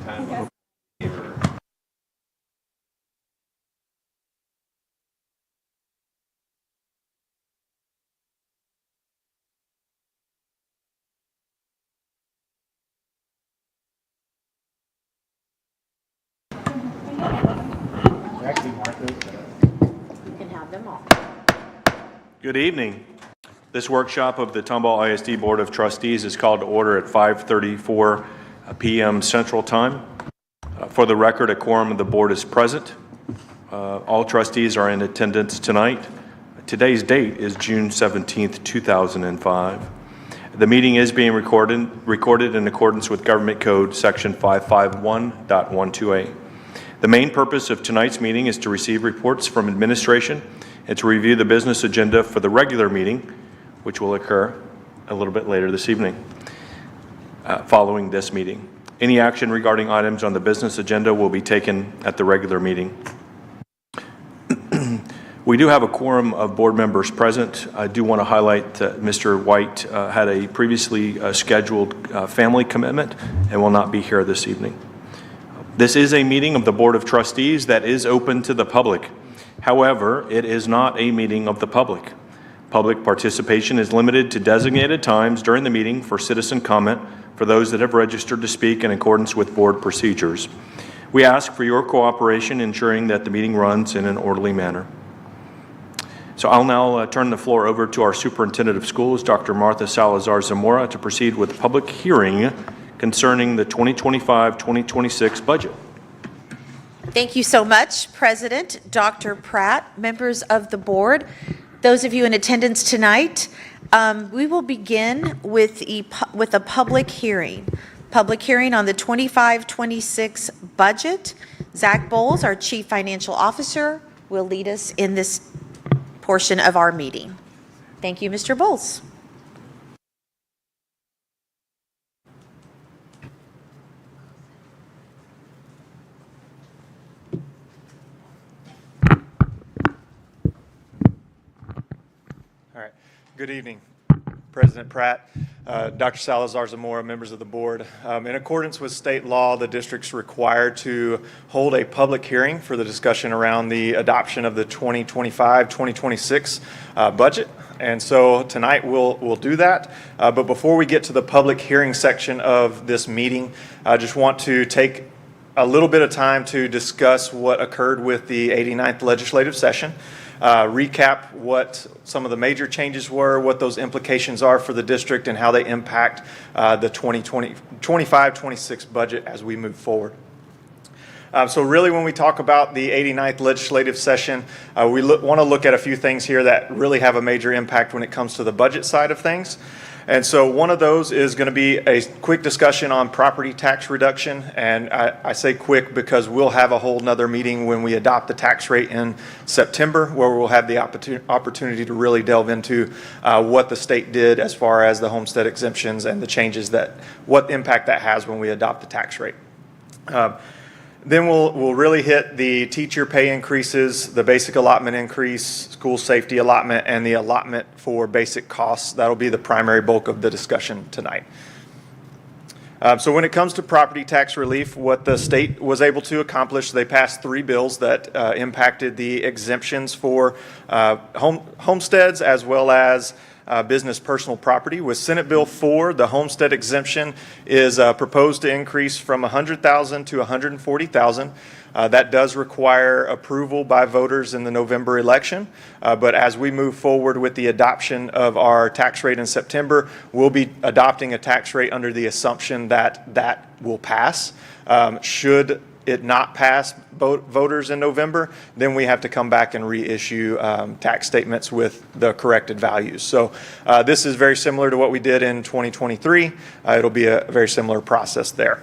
Good evening. This workshop of the Tomball ISD Board of Trustees is called to order at 5:34 p.m. Central Time. For the record, a quorum of the board is present. All trustees are in attendance tonight. Today's date is June 17th, 2005. The meeting is being recorded in accordance with Government Code Section 551.128. The main purpose of tonight's meeting is to receive reports from administration and to review the business agenda for the regular meeting, which will occur a little bit later this evening, following this meeting. Any action regarding items on the business agenda will be taken at the regular meeting. We do have a quorum of board members present. I do want to highlight that Mr. White had a previously scheduled family commitment and will not be here this evening. This is a meeting of the Board of Trustees that is open to the public. However, it is not a meeting of the public. Public participation is limited to designated times during the meeting for citizen comment for those that have registered to speak in accordance with board procedures. We ask for your cooperation ensuring that the meeting runs in an orderly manner. So I'll now turn the floor over to our Superintendent of Schools, Dr. Martha Salazar Zamora, to proceed with public hearing concerning the 2025-2026 budget. Thank you so much, President Dr. Pratt, members of the board, those of you in attendance tonight. We will begin with a public hearing. Public hearing on the 25-26 budget. Zach Bowles, our Chief Financial Officer, will lead us in this portion of our meeting. Thank you, Mr. Bowles. Good evening, President Pratt, Dr. Salazar Zamora, members of the board. In accordance with state law, the district's required to hold a public hearing for the discussion around the adoption of the 2025-2026 budget. And so tonight we'll do that. But before we get to the public hearing section of this meeting, I just want to take a little bit of time to discuss what occurred with the 89th legislative session. Recap what some of the major changes were, what those implications are for the district, and how they impact the 2025-26 budget as we move forward. So really when we talk about the 89th legislative session, we want to look at a few things here that really have a major impact when it comes to the budget side of things. And so one of those is going to be a quick discussion on property tax reduction. And I say quick because we'll have a whole nother meeting when we adopt the tax rate in September, where we'll have the opportunity to really delve into what the state did as far as the homestead exemptions and the changes what impact that has when we adopt the tax rate. Then we'll really hit the teacher pay increases, the basic allotment increase, school safety allotment, and the allotment for basic costs. That'll be the primary bulk of the discussion tonight. So when it comes to property tax relief, what the state was able to accomplish, they passed 3 bills that impacted the exemptions for homesteads as well as business personal property. With Senate Bill 4, the homestead exemption is proposed to increase from $100,000 to $140,000. That does require approval by voters in the November election. But as we move forward with the adoption of our tax rate in September, we'll be adopting a tax rate under the assumption that that will pass. Should it not pass voters in November, then we have to come back and reissue tax statements with the corrected values. So this is very similar to what we did in 2023. It'll be a very similar process there.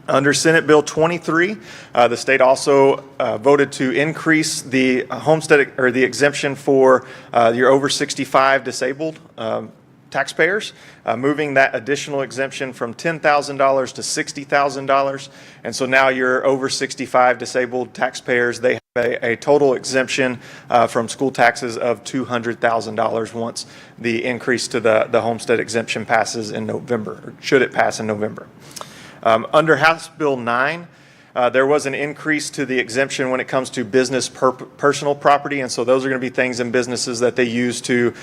Under Senate Bill 23, the state also voted to increase the homestead or the exemption for your over 65 disabled taxpayers, moving that additional exemption from $10,000 to $60,000. And so now your over 65 disabled taxpayers, they have a total exemption from school taxes of $200,000 once the increase to the homestead exemption passes in November, or should it pass in November. Under House Bill 9, there was an increase to the exemption when it comes to business personal property, and so those are going to be things in businesses that they use to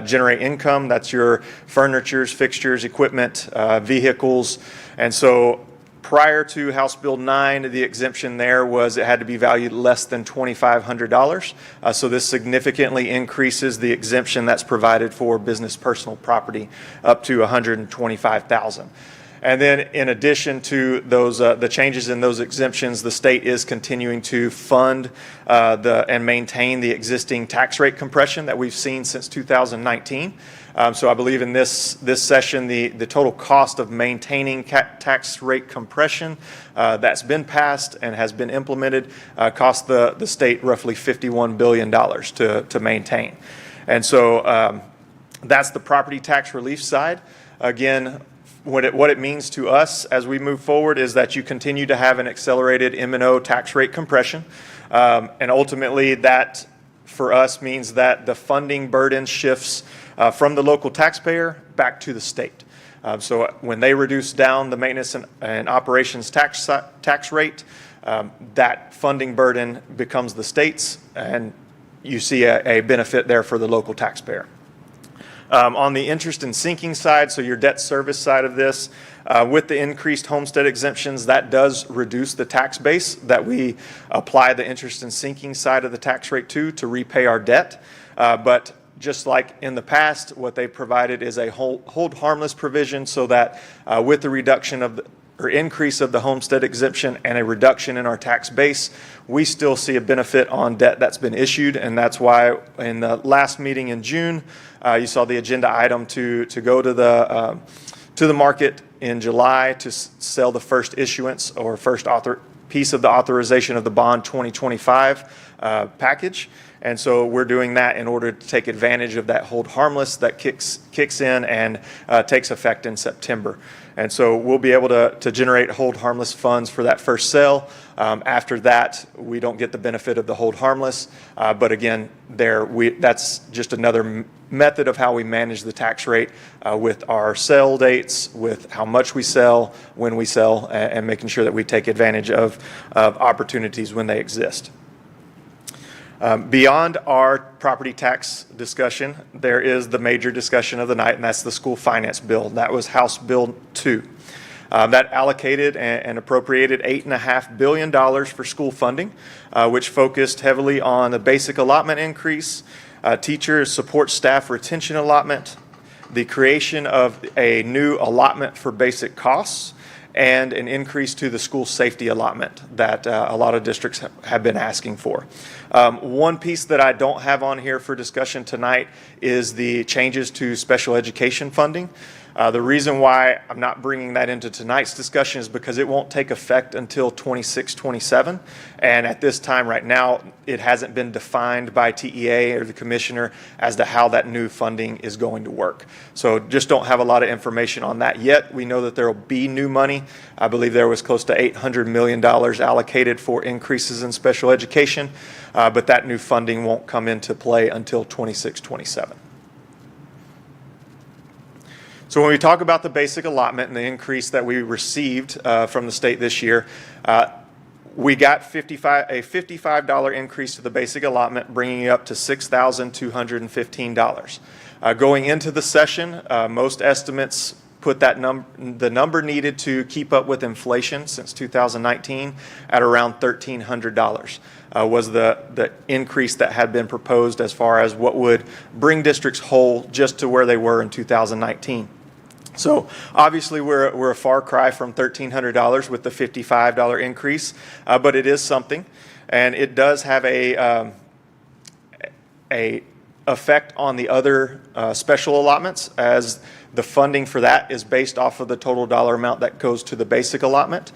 generate income. That's your furnitures, fixtures, equipment, vehicles. And so prior to House Bill 9, the exemption there was it had to be valued less than $2,500. So this significantly increases the exemption that's provided for business personal property up to $125,000. And then in addition to those, the changes in those exemptions, the state is continuing to fund and maintain the existing tax rate compression that we've seen since 2019. So I believe in this session, the total cost of maintaining tax rate compression that's been passed and has been implemented cost the state roughly $51 billion to maintain. And so that's the property tax relief side. Again, what it means to us as we move forward is that you continue to have an accelerated M&O tax rate compression. And ultimately that for us means that the funding burden shifts from the local taxpayer back to the state. So when they reduce down the maintenance and operations tax rate, that funding burden becomes the state's, and you see a benefit there for the local taxpayer. On the interest and sinking side, so your debt service side of this, with the increased homestead exemptions, that does reduce the tax base that we apply the interest and sinking side of the tax rate to repay our debt. But just like in the past, what they provided is a hold harmless provision so that with the reduction of or increase of the homestead exemption and a reduction in our tax base, we still see a benefit on debt that's been issued, and that's why in the last meeting in June, you saw the agenda item to go to the market in July to sell the first issuance or first piece of the authorization of the bond 2025 package. And so we're doing that in order to take advantage of that hold harmless that kicks in and takes effect in September. And so we'll be able to generate hold harmless funds for that first sale. After that, we don't get the benefit of the hold harmless. But again, that's just another method of how we manage the tax rate with our sale dates, with how much we sell, when we sell, and making sure that we take advantage of opportunities when they exist. Beyond our property tax discussion, there is the major discussion of the night, and that's the school finance bill. That was House Bill 2. That allocated and appropriated $8.5 billion for school funding, which focused heavily on the basic allotment increase, teacher support staff retention allotment, the creation of a new allotment for basic costs, and an increase to the school safety allotment that a lot of districts have been asking for. One piece that I don't have on here for discussion tonight is the changes to special education funding. The reason why I'm not bringing that into tonight's discussion is because it won't take effect until 26-27. And at this time right now, it hasn't been defined by TEA or the commissioner as to how that new funding is going to work. So just don't have a lot of information on that yet. We know that there will be new money. I believe there was close to $800 million allocated for increases in special education, but that new funding won't come into play until 26-27. So when we talk about the basic allotment and the increase that we received from the state this year, we got a $55 increase to the basic allotment, bringing it up to $6,215. Going into the session, most estimates put that the number needed to keep up with inflation since 2019 at around $1,300. Was the increase that had been proposed as far as what would bring districts whole just to where they were in 2019. So obviously we're a far cry from $1,300 with the $55 increase, but it is something, and it does have a effect on the other special allotments, as the funding for that is based off of the total dollar amount that goes to the basic allotment.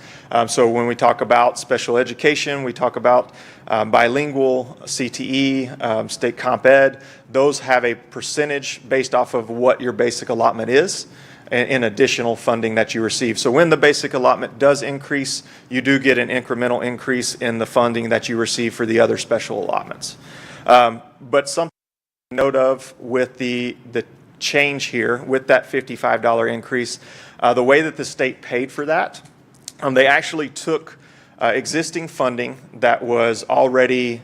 So when we talk about special education, we talk about bilingual, CTE, state comp ed, those have a percentage based off of what your basic allotment is in additional funding that you receive. So when the basic allotment does increase, you do get an incremental increase in the funding that you receive for the other special allotments. But something to note of with the change here, with that $55 increase, the way that the state paid for that They actually took existing funding that was already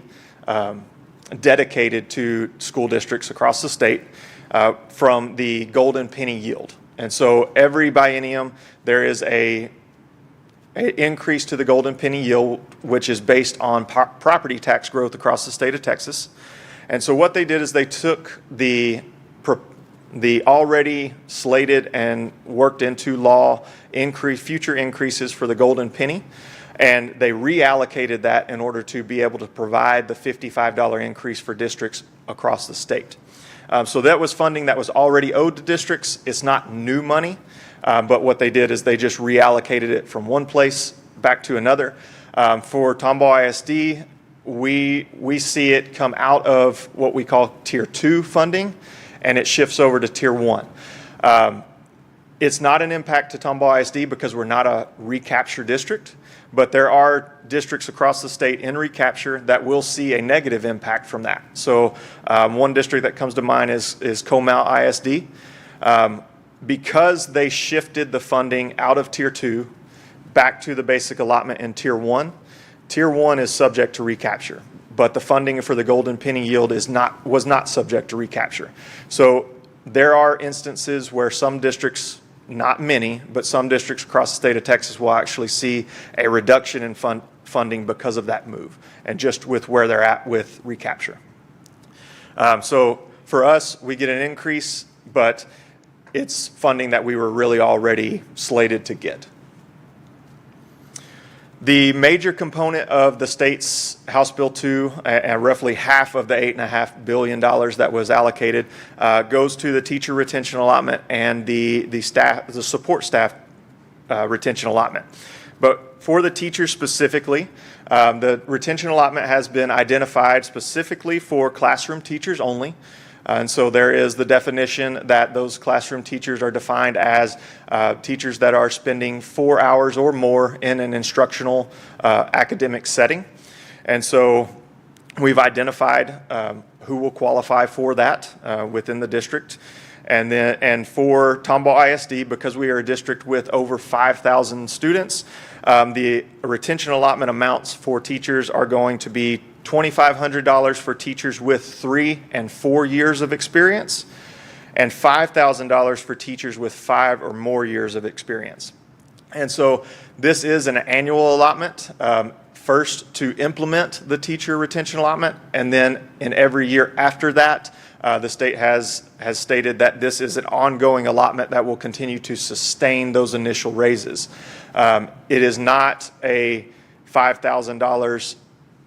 dedicated to school districts across the state from the golden penny yield. And so every biennium, there is an increase to the golden penny yield, which is based on property tax growth across the state of Texas. And so what they did is they took the already slated and worked into law future increases for the golden penny, and they reallocated that in order to be able to provide the $55 increase for districts across the state. So that was funding that was already owed to districts. It's not new money, but what they did is they just reallocated it from one place back to another. For Tomball ISD, we see it come out of what we call Tier 2 funding, and it shifts over to Tier 1. It's not an impact to Tomball ISD because we're not a recapture district, but there are districts across the state in recapture that will see a negative impact from that. So one district that comes to mind is Tomball ISD. Because they shifted the funding out of Tier 2 back to the basic allotment in Tier 1, Tier 1 is subject to recapture, but the funding for the golden penny yield was not subject to recapture. So there are instances where some districts, not many, but some districts across the state of Texas will actually see a reduction in funding because of that move and just with where they're at with recapture. So for us, we get an increase, but it's funding that we were really already slated to get. The major component of the state's House Bill 2, roughly half of the $8.5 billion that was allocated, goes to the teacher retention allotment and the support staff retention allotment. But for the teachers specifically, the retention allotment has been identified specifically for classroom teachers only. And so there is the definition that those classroom teachers are defined as teachers that are spending 4 hours or more in an instructional academic setting. And so we've identified who will qualify for that within the district. And for Tomball ISD, because we are a district with over 5,000 students, the retention allotment amounts for teachers are going to be $2,500 for teachers with 3 and 4 years of experience, and $5,000 for teachers with 5 or more years of experience. And so this is an annual allotment, first to implement the teacher retention allotment, and then in every year after that, the state has stated that this is an ongoing allotment that will continue to sustain those initial raises. It is not a $5,000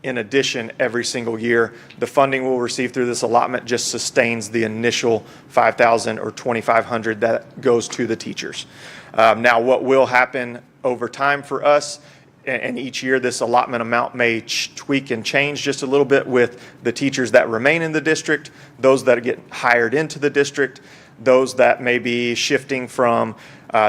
in addition every single year. The funding we'll receive through this allotment just sustains the initial $5,000 or $2,500 that goes to the teachers. Now, what will happen over time for us, and each year this allotment amount may tweak and change just a little bit with the teachers that remain in the district, those that get hired into the district, those that may be shifting from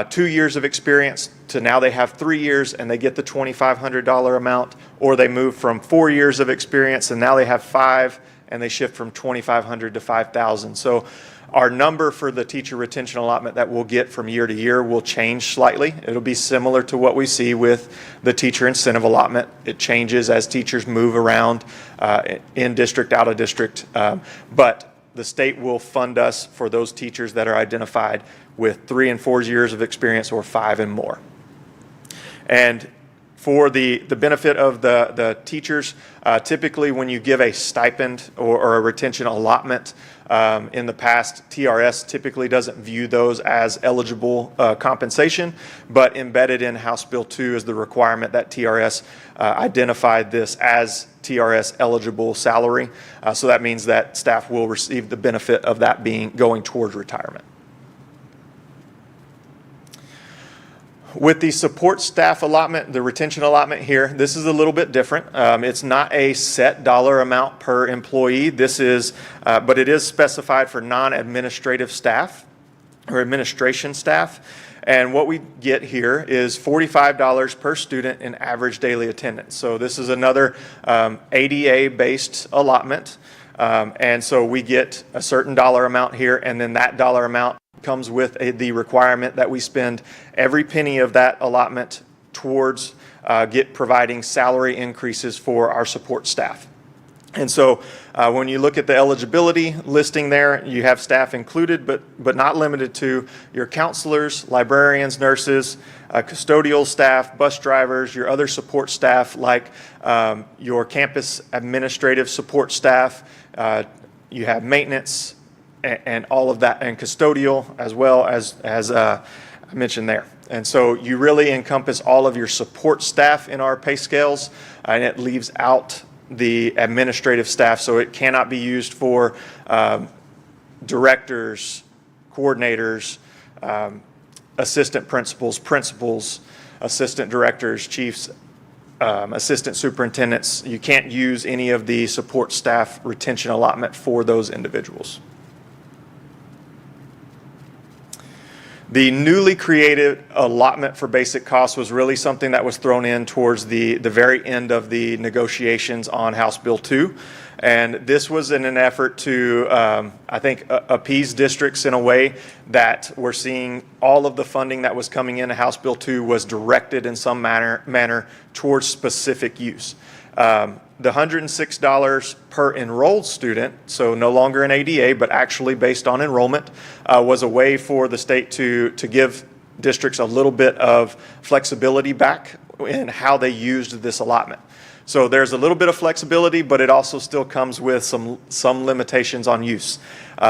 2 years of experience to now they have 3 years and they get the $2,500 amount, or they move from 4 years of experience and now they have 5 and they shift from $2,500 to $5,000. So our number for the teacher retention allotment that we'll get from year to year will change slightly. It'll be similar to what we see with the teacher incentive allotment. It changes as teachers move around in district, out of district, but the state will fund us for those teachers that are identified with 3 and 4 years of experience or 5 and more. And for the benefit of the teachers, typically when you give a stipend or a retention allotment, in the past, TRS typically doesn't view those as eligible compensation, but embedded in House Bill 2 is the requirement that TRS identified this as TRS eligible salary. So that means that staff will receive the benefit of that going towards retirement. With the support staff allotment, the retention allotment here, this is a little bit different. It's not a set dollar amount per employee. This is, but it is specified for non-administrative staff or administration staff. And what we get here is $45 per student in average daily attendance. So this is another ADA-based allotment. And so we get a certain dollar amount here, and then that dollar amount comes with the requirement that we spend every penny of that allotment towards providing salary increases for our support staff. And so when you look at the eligibility listing there, you have staff included, but not limited to your counselors, librarians, nurses, custodial staff, bus drivers, your other support staff like your campus administrative support staff. You have maintenance and all of that, and custodial as well as I mentioned there. And so you really encompass all of your support staff in our pay scales, and it leaves out the administrative staff, so it cannot be used for directors, coordinators, assistant principals, assistant directors, chiefs, assistant superintendents. You can't use any of the support staff retention allotment for those individuals. The newly created allotment for basic costs was really something that was thrown in towards the very end of the negotiations on House Bill 2. And this was in an effort to, I think, appease districts in a way that we're seeing all of the funding that was coming into House Bill 2 was directed in some manner towards specific use. The $106 per enrolled student, so no longer an ADA, but actually based on enrollment, was a way for the state to give districts a little bit of flexibility back in how they used this allotment. So there's a little bit of flexibility, but it also still comes with some limitations on use.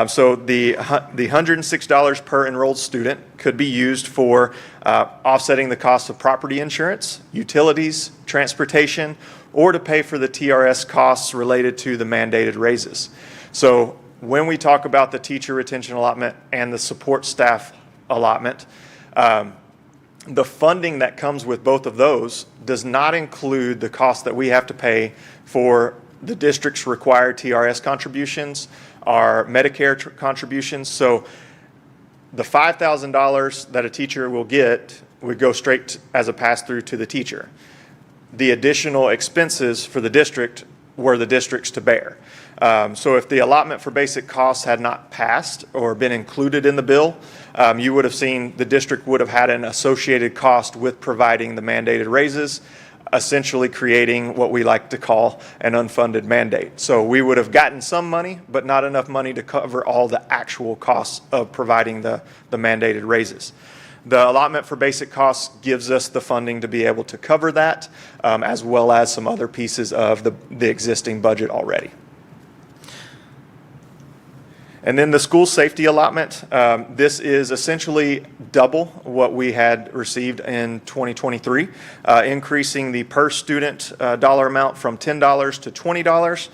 So the $106 per enrolled student could be used for offsetting the cost of property insurance, utilities, transportation, or to pay for the TRS costs related to the mandated raises. So when we talk about the teacher retention allotment and the support staff allotment, the funding that comes with both of those does not include the cost that we have to pay for the district's required TRS contributions, our Medicare contributions. So the $5,000 that a teacher will get would go straight as a pass-through to the teacher. The additional expenses for the district were the district's to bear. So if the allotment for basic costs had not passed or been included in the bill, you would have seen the district would have had an associated cost with providing the mandated raises, essentially creating what we like to call an unfunded mandate. So we would have gotten some money, but not enough money to cover all the actual costs of providing the mandated raises. The allotment for basic costs gives us the funding to be able to cover that, as well as some other pieces of the existing budget already. And then the school safety allotment, this is essentially double what we had received in 2023, increasing the per student dollar amount from $10 to $20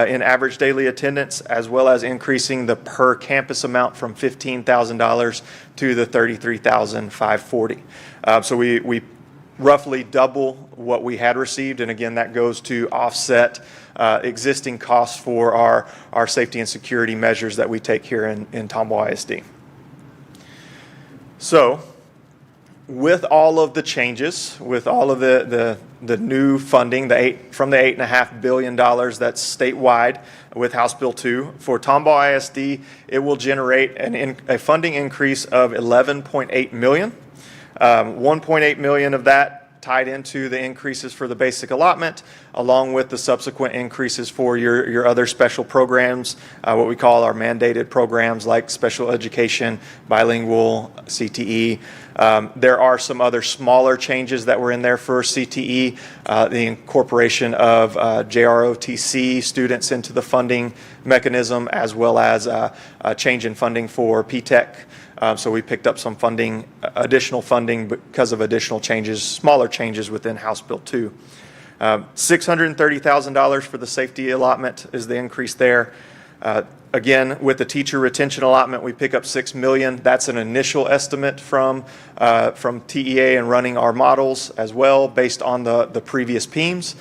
in average daily attendance, as well as increasing the per campus amount from $15,000 to the $33,540. So we roughly double what we had received, and again, that goes to offset existing costs for our safety and security measures that we take here in Tomball ISD. So with all of the changes, with all of the new funding, from the $8.5 billion that's statewide with House Bill 2, for Tomball ISD, it will generate a funding increase of $11.8 million. $1.8 million of that tied into the increases for the basic allotment, along with the subsequent increases for your other special programs, what we call our mandated programs like special education, bilingual, CTE. There are some other smaller changes that were in there for CTE, the incorporation of JROTC students into the funding mechanism, as well as a change in funding for PTEC. So we picked up some funding, additional funding because of additional changes, smaller changes within House Bill 2. $630,000 for the safety allotment is the increase there. Again, with the teacher retention allotment, we pick up $6 million. That's an initial estimate from TEA and running our models as well, based on the previous PEMS.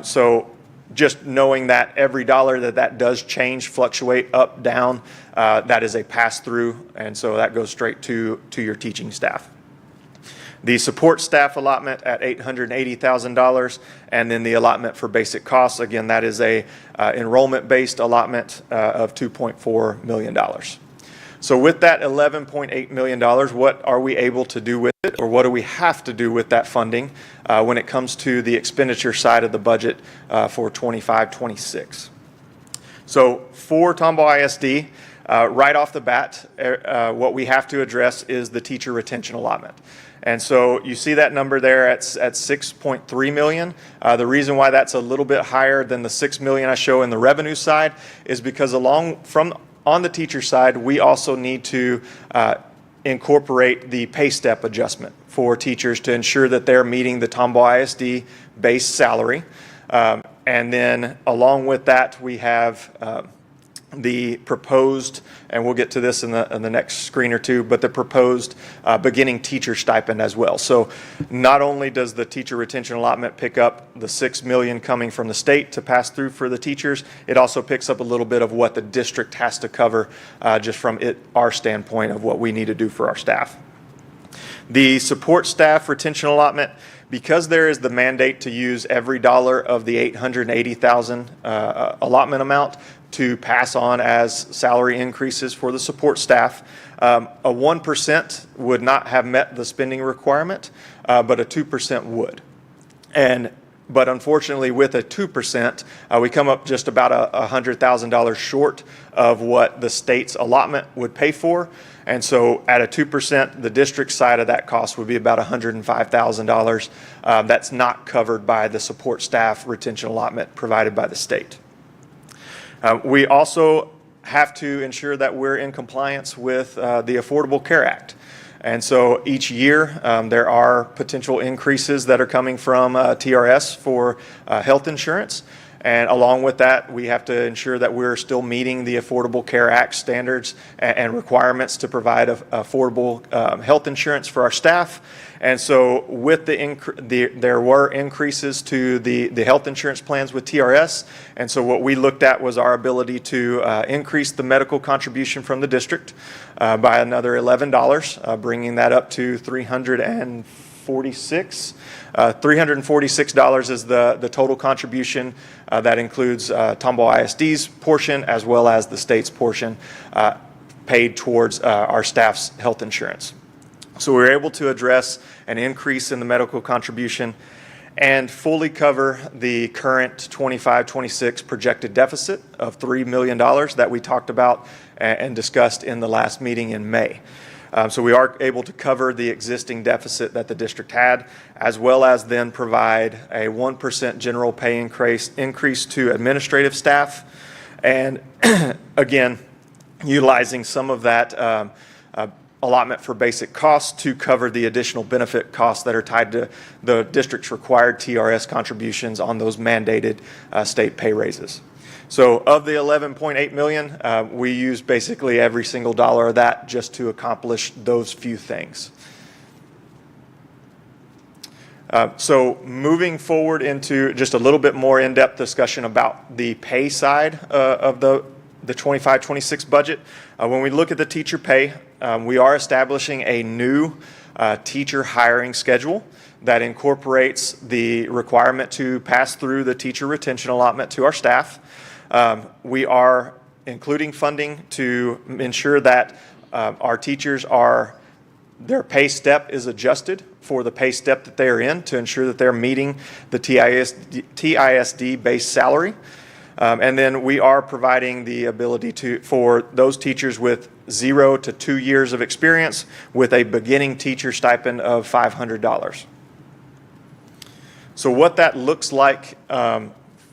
So just knowing that every dollar that does change, fluctuate up, down, that is a pass-through, and so that goes straight to your teaching staff. The support staff allotment at $880,000, and then the allotment for basic costs, again, that is a enrollment-based allotment of $2.4 million. So with that $11.8 million, what are we able to do with it, or what do we have to do with that funding when it comes to the expenditure side of the budget for 25-26? So for Tomball ISD, right off the bat, what we have to address is the teacher retention allotment. And so you see that number there at $6.3 million. The reason why that's a little bit higher than the $6 million I show in the revenue side is because on the teacher side, we also need to incorporate the pay step adjustment for teachers to ensure that they're meeting the Tomball ISD base salary. And then along with that, we have the proposed, and we'll get to this in the next screen or two, but the proposed beginning teacher stipend as well. So not only does the teacher retention allotment pick up the $6 million coming from the state to pass through for the teachers, it also picks up a little bit of what the district has to cover just from our standpoint of what we need to do for our staff. The support staff retention allotment, because there is the mandate to use every dollar of the $880,000 allotment amount to pass on as salary increases for the support staff, a 1% would not have met the spending requirement, but a 2% would. But unfortunately, with a 2%, we come up just about $100,000 short of what the state's allotment would pay for. And so at a 2%, the district side of that cost would be about $105,000. That's not covered by the support staff retention allotment provided by the state. We also have to ensure that we're in compliance with the Affordable Care Act. And so each year there are potential increases that are coming from TRS for health insurance. And along with that, we have to ensure that we're still meeting the Affordable Care Act standards and requirements to provide affordable health insurance for our staff. And so with there were increases to the health insurance plans with TRS. And so what we looked at was our ability to increase the medical contribution from the district by another $11, bringing that up to $346. $346 is the total contribution. That includes Tomball ISD's portion as well as the state's portion paid towards our staff's health insurance. So we were able to address an increase in the medical contribution and fully cover the current 25-26 projected deficit of $3 million that we talked about and discussed in the last meeting in May. So we are able to cover the existing deficit that the district had, as well as then provide a 1% general pay increase to administrative staff. And again, utilizing some of that allotment for basic costs to cover the additional benefit costs that are tied to the district's required TRS contributions on those mandated state pay raises. So of the $11.8 million, we use basically every single dollar of that just to accomplish those few things. So moving forward into just a little bit more in-depth discussion about the pay side of the 25-26 budget. When we look at the teacher pay, we are establishing a new teacher hiring schedule that incorporates the requirement to pass through the teacher retention allotment to our staff. We are including funding to ensure that our teachers their pay step is adjusted for the pay step that they are in to ensure that they're meeting the TISD base salary. And then we are providing the ability for those teachers with 0 to 2 years of experience with a beginning teacher stipend of $500. So what that looks like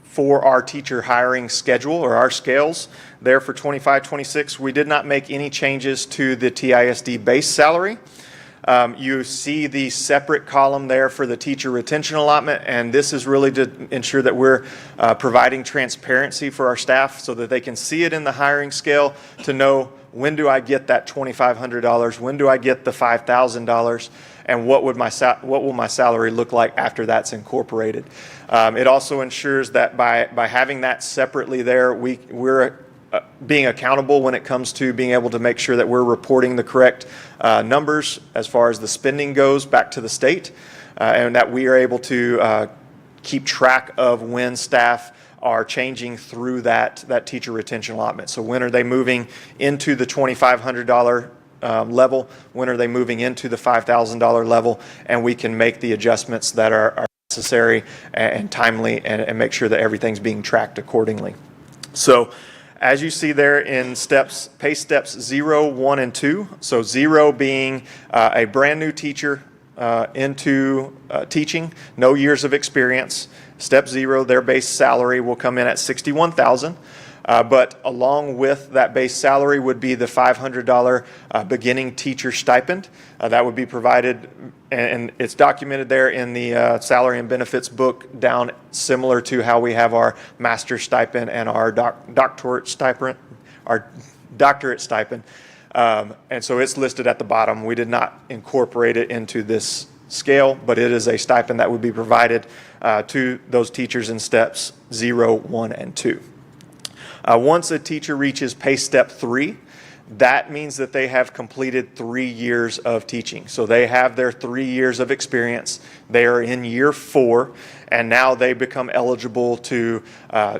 for our teacher hiring schedule or our scales there for 25-26, we did not make any changes to the TISD base salary. You see the separate column there for the teacher retention allotment, and this is really to ensure that we're providing transparency for our staff so that they can see it in the hiring scale to know, when do I get that $2,500, when do I get the $5,000, and what will my salary look like after that's incorporated. It also ensures that by having that separately there, we're being accountable when it comes to being able to make sure that we're reporting the correct numbers as far as the spending goes back to the state, and that we are able to keep track of when staff are changing through that teacher retention allotment. So when are they moving into the $2,500 level? When are they moving into the $5,000 level? And we can make the adjustments that are necessary and timely and make sure that everything's being tracked accordingly. So as you see there in steps, pay steps 0, 1, and 2, so 0 being a brand new teacher into teaching, no years of experience. Step 0, their base salary will come in at $61,000. But along with that base salary would be the $500 beginning teacher stipend. That would be provided, and it's documented there in the salary and benefits book, down similar to how we have our master's stipend and our doctorate stipend. And so it's listed at the bottom. We did not incorporate it into this scale, but it is a stipend that would be provided to those teachers in steps 0, 1, and 2. Once a teacher reaches pay step 3, that means that they have completed 3 years of teaching. So they have their 3 years of experience. They are in year 4, and now they become eligible to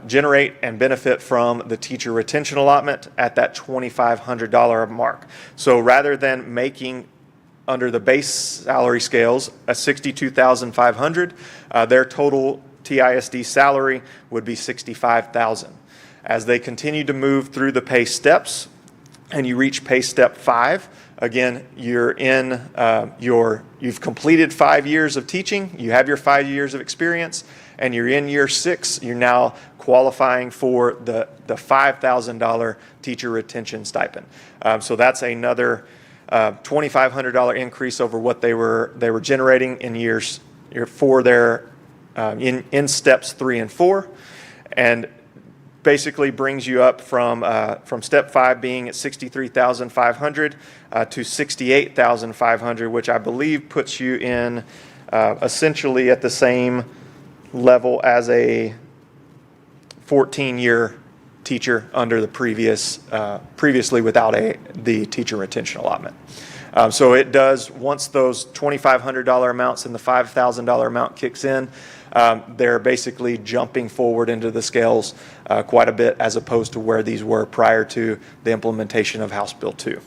generate and benefit from the teacher retention allotment at that $2,500 mark. So rather than making under the base salary scales a $62,500, their total TISD salary would be $65,000. As they continue to move through the pay steps and you reach pay step 5, again, you've completed 5 years of teaching, you have your 5 years of experience, and you're in year 6, you're now qualifying for the $5,000 teacher retention stipend. So that's another $2,500 increase over what they were generating in years for their in steps 3 and 4, and basically brings you up from step 5 being at $63,500 to $68,500, which I believe puts you in essentially at the same level as a 14-year teacher under the previously without the teacher retention allotment. So it does, once those $2,500 amounts and the $5,000 amount kicks in, they're basically jumping forward into the scales quite a bit as opposed to where these were prior to the implementation of House Bill 2.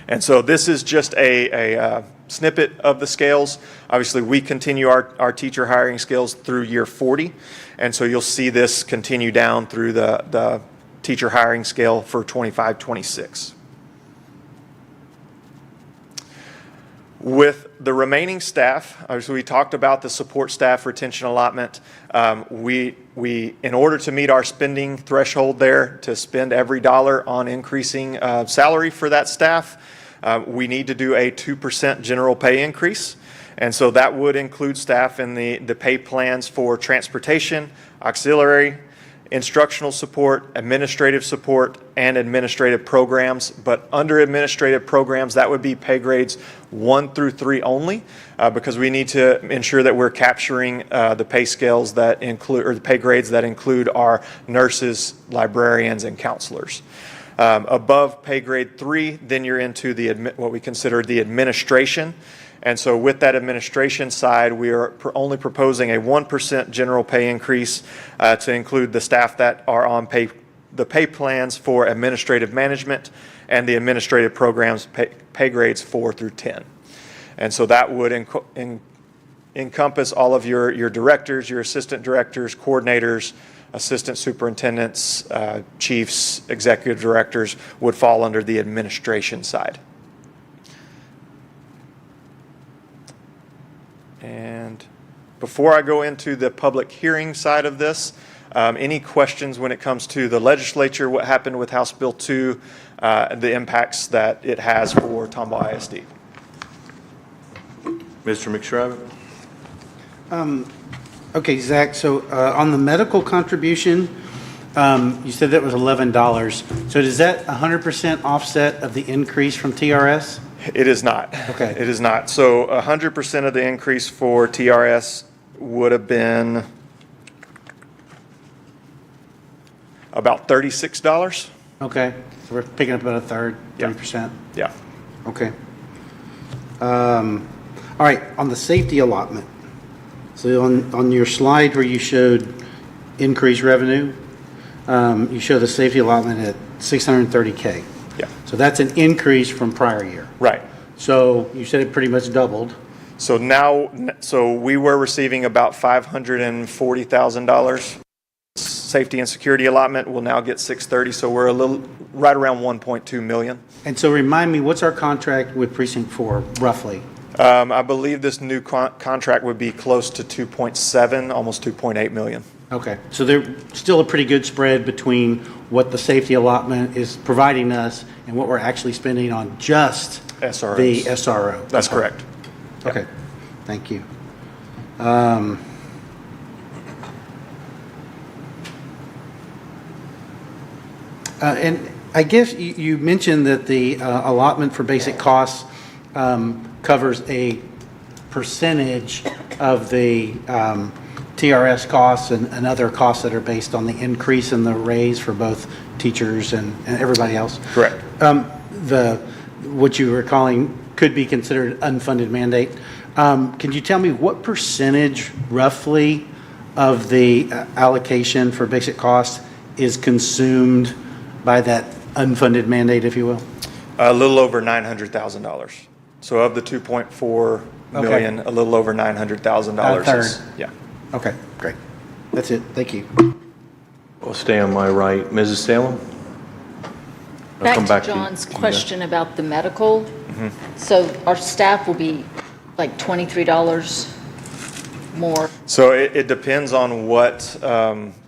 And so this is just a snippet of the scales. Obviously, we continue our teacher hiring scales through year 40, and so you'll see this continue down through the teacher hiring scale for 25-26. With the remaining staff, obviously we talked about the support staff retention allotment. We in order to meet our spending threshold there, to spend every dollar on increasing salary for that staff, we need to do a 2% general pay increase. And so that would include staff in the pay plans for transportation, auxiliary, instructional support, and administrative programs. But under administrative programs, that would be pay grades 1 through 3 only, because we need to ensure that we're capturing the pay scales that include, or the pay grades that include our nurses, librarians, and counselors. Above pay grade 3, then you're into what we consider the administration. And so with that administration side, we are only proposing a 1% general pay increase to include the staff that are on the pay plans for administrative management and the administrative programs pay grades 4 through 10. And so that would encompass all of your directors, your assistant directors, coordinators, assistant superintendents, chiefs, executive directors would fall under the administration side. And before I go into the public hearing side of this, any questions when it comes to the legislature, what happened with House Bill 2, the impacts that it has for Tomball ISD? Mr. McStraven? Okay, Zach, so on the medical contribution, you said that was $11. So does that 100% offset of the increase from TRS? It is not. Okay. It is not. So 100% of the increase for TRS would have been about $36. Okay, so we're picking up about a third, 30%? Yeah. Okay. All right, on the safety allotment, so on your slide where you showed increased revenue. You show the safety allotment at $630K. Yeah, So that's an increase from prior year. right. So you said it pretty much doubled. So now, so we were receiving about $540,000 safety and security allotment. We'll now get 630, so we're a little, right around 1.2 million. And so remind me, what's our contract with Precinct 4, roughly? I believe this new contract would be close to 2.7, almost 2.8 million. Okay, so there's still a pretty good spread between what the safety allotment is providing us and what we're actually spending on just SROs. the SRO. That's correct. Okay, thank you. And I guess you mentioned that the allotment for basic costs covers a percentage of the TRS costs and other costs that are based on the increase in the raise for both teachers and everybody else. Correct. What you were calling could be considered unfunded mandate. Can you tell me what percentage roughly of the allocation for basic costs is consumed by that unfunded mandate, if you will? A little over $900,000. So of the 2.4 million, a little over $900,000. A third. Yeah. Okay, great. That's it. Thank you. We'll stay on my right. Mrs. Salem? I'll come Back to you. John's question about the medical. So our staff will be like $23 more. So it depends on what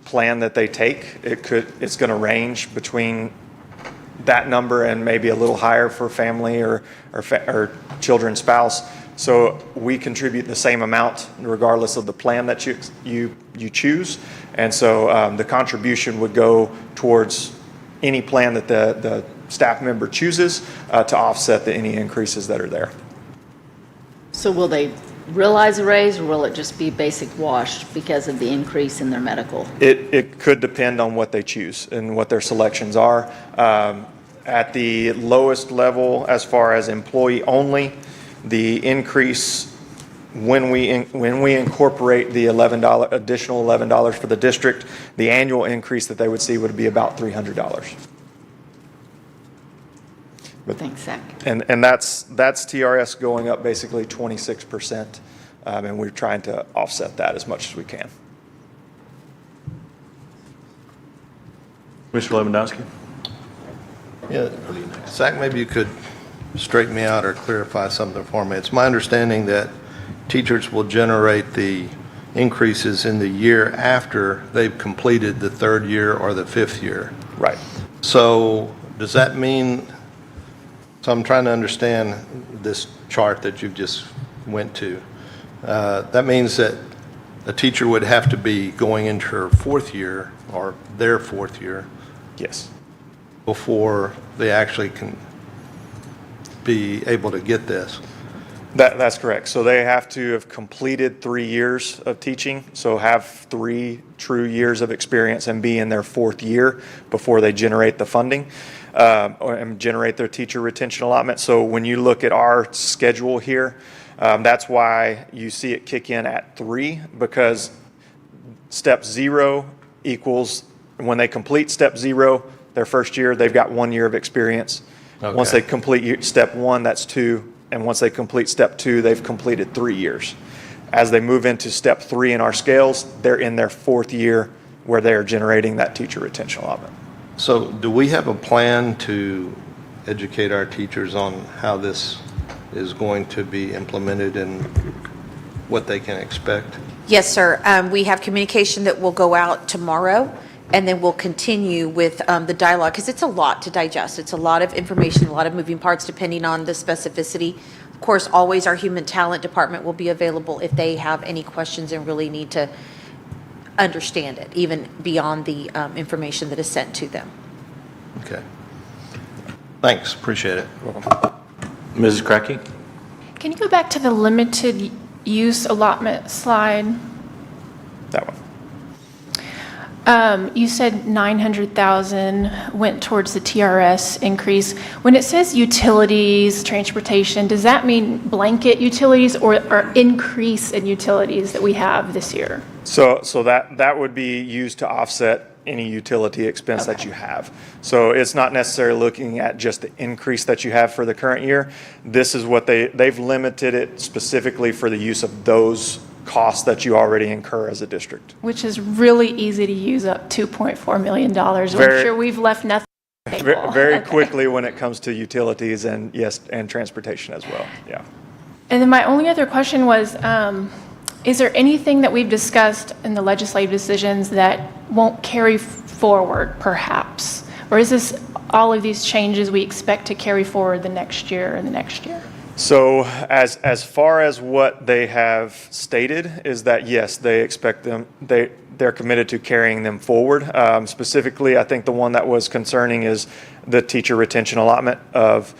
plan that they take. It's going to range between that number and maybe a little higher for family or children, spouse. So we contribute the same amount regardless of the plan that you choose. And so the contribution would go towards any plan that the staff member chooses to offset any increases that are there. So will they realize a raise, or will it just be basic wash because of the increase in their medical? It could depend on what they choose and what their selections are. At the lowest level, as far as employee only, the increase when we incorporate the additional $11 for the district, the annual increase that they would see would be about $300. Thanks, Zach. And that's TRS going up basically 26%, and we're trying to offset that as much as we can. Mr. Lewandowski? Yeah, Zach, maybe you could straighten me out or clarify something for me. It's my understanding that teachers will generate the increases in the year after they've completed the third year or the fifth year. Right. So does that mean, so I'm trying to understand this chart that you just went to. That means that a teacher would have to be going into her fourth year or their fourth year Yes. before they actually can be able to get this. That's correct. So they have to have completed 3 years of teaching, so have 3 true years of experience and be in their fourth year before they generate the funding and generate their teacher retention allotment. So when you look at our schedule here, that's why you see it kick in at 3, because step 0 equals, when they complete step 0, their first year, they've got 1 year of experience. Okay. Once they complete step 1, that's 2. And once they complete step 2, they've completed 3 years. As they move into step 3 in our scales, they're in their fourth year where they're generating that teacher retention allotment. So do we have a plan to educate our teachers on how this is going to be implemented and what they can expect? Yes, sir. We have communication that will go out tomorrow, and then we'll continue with the dialogue, because it's a lot to digest. It's a lot of information, a lot of moving parts, depending on the specificity. Of course, always our human talent department will be available if they have any questions and really need to understand it, even beyond the information that is sent to them. Okay. Thanks, appreciate it. Mrs. Cracky? Can you go back to the limited use allotment slide? That one. You said 900,000 went towards the TRS increase. When it says utilities, transportation, does that mean blanket utilities or increase in utilities that we have this year? So that would be used to offset any utility expense that you have. So it's not necessarily looking at just the increase that you have for the current year. This is what they've limited it specifically for the use of those costs that you already incur as a district. Which is really easy to use up $2.4 million. I'm sure we've left nothing on the table. Very Okay. quickly when it comes to utilities and yes, and transportation as well, yeah. And then my only other question was, is there anything that we've discussed in the legislative decisions that won't carry forward, perhaps? Or is this all of these changes we expect to carry forward the next year and the next year? So as far as what they have stated is that, yes, they expect them, they're committed to carrying them forward. Specifically, I think the one that was concerning is the teacher retention allotment of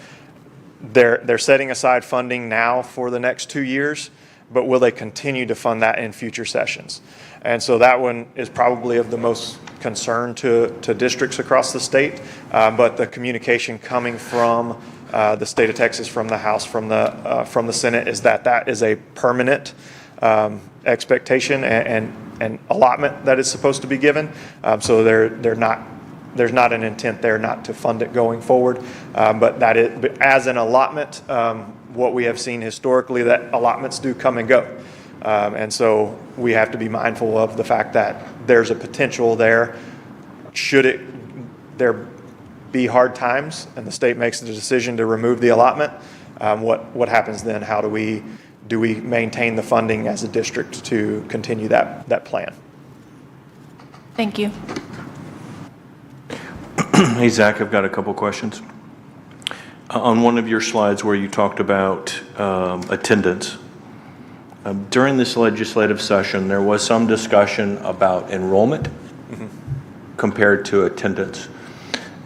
they're setting aside funding now for the next 2 years, but will they continue to fund that in future sessions? And so that one is probably of the most concern to districts across the state. But the communication coming from the state of Texas, from the House, from the Senate, is that is a permanent expectation and allotment that is supposed to be given. So there's not an intent there not to fund it going forward. But as an allotment, what we have seen historically, that allotments do come and go. And so we have to be mindful of the fact that there's a potential there. Should there be hard times and the state makes the decision to remove the allotment, what happens then? How do we maintain the funding as a district to continue that plan? Thank you. Hey, Zach, I've got a couple questions. On one of your slides where you talked about attendance, during this legislative session, there was some discussion about enrollment compared to attendance.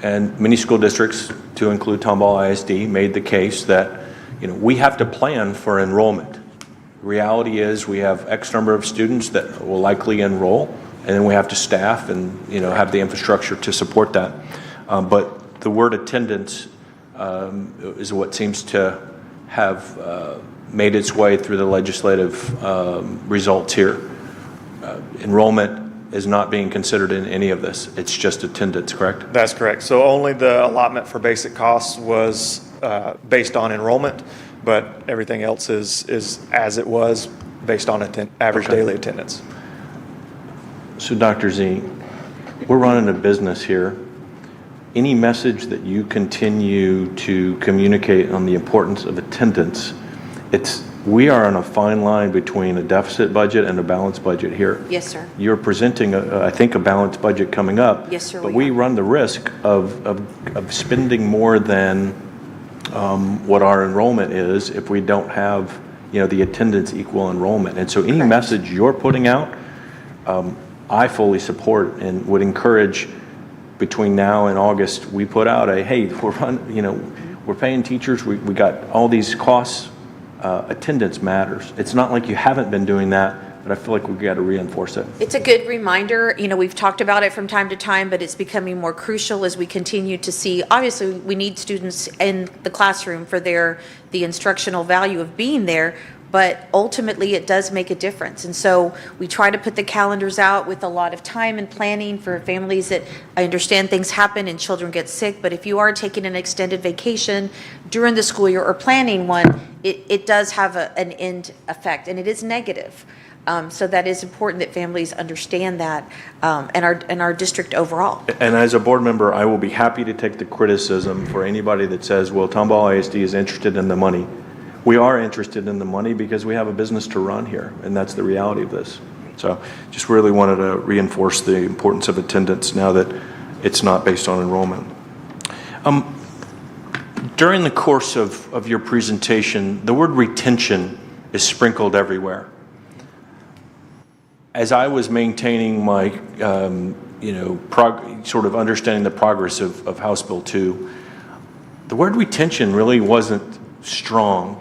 And many school districts, to include Tomball ISD, made the case that we have to plan for enrollment. The reality is we have X number of students that will likely enroll, and then we have to staff and have the infrastructure to support that. But the word attendance is what seems to have made its way through the legislative results here. Enrollment is not being considered in any of this. It's just attendance, correct? That's correct. So only the allotment for basic costs was based on enrollment, but everything else is as it was based on average daily attendance. So Dr. Z, we're running a business here. Any message that you continue to communicate on the importance of attendance, we are on a fine line between a deficit budget and a balanced budget here. Yes, sir. You're presenting, I think, a balanced budget coming up. Yes, sir, But we we are. run the risk of spending more than what our enrollment is if we don't have, the attendance equal enrollment. And so any Correct. message you're putting out, I fully support and would encourage between now and August, we put out hey, we're paying teachers, we got all these costs. Attendance matters. It's not like you haven't been doing that, but I feel like we've got to reinforce it. It's a good reminder. We've talked about it from time to time, but it's becoming more crucial as we continue to see. Obviously, we need students in the classroom for the instructional value of being there, but ultimately it does make a difference. And so we try to put the calendars out with a lot of time and planning for families that I understand things happen and children get sick, but if you are taking an extended vacation during the school year or planning one, it does have an end effect, and it is negative. So that is important that families understand that, and our district overall. And as a board member, I will be happy to take the criticism for anybody that says, well, Tomball ISD is interested in the money. We are interested in the money because we have a business to run here, and that's the reality of this. So just really wanted to reinforce the importance of attendance now that it's not based on enrollment. During the course of your presentation, the word retention is sprinkled everywhere. As I was maintaining my, sort of understanding the progress of House Bill 2, the word retention really wasn't strong.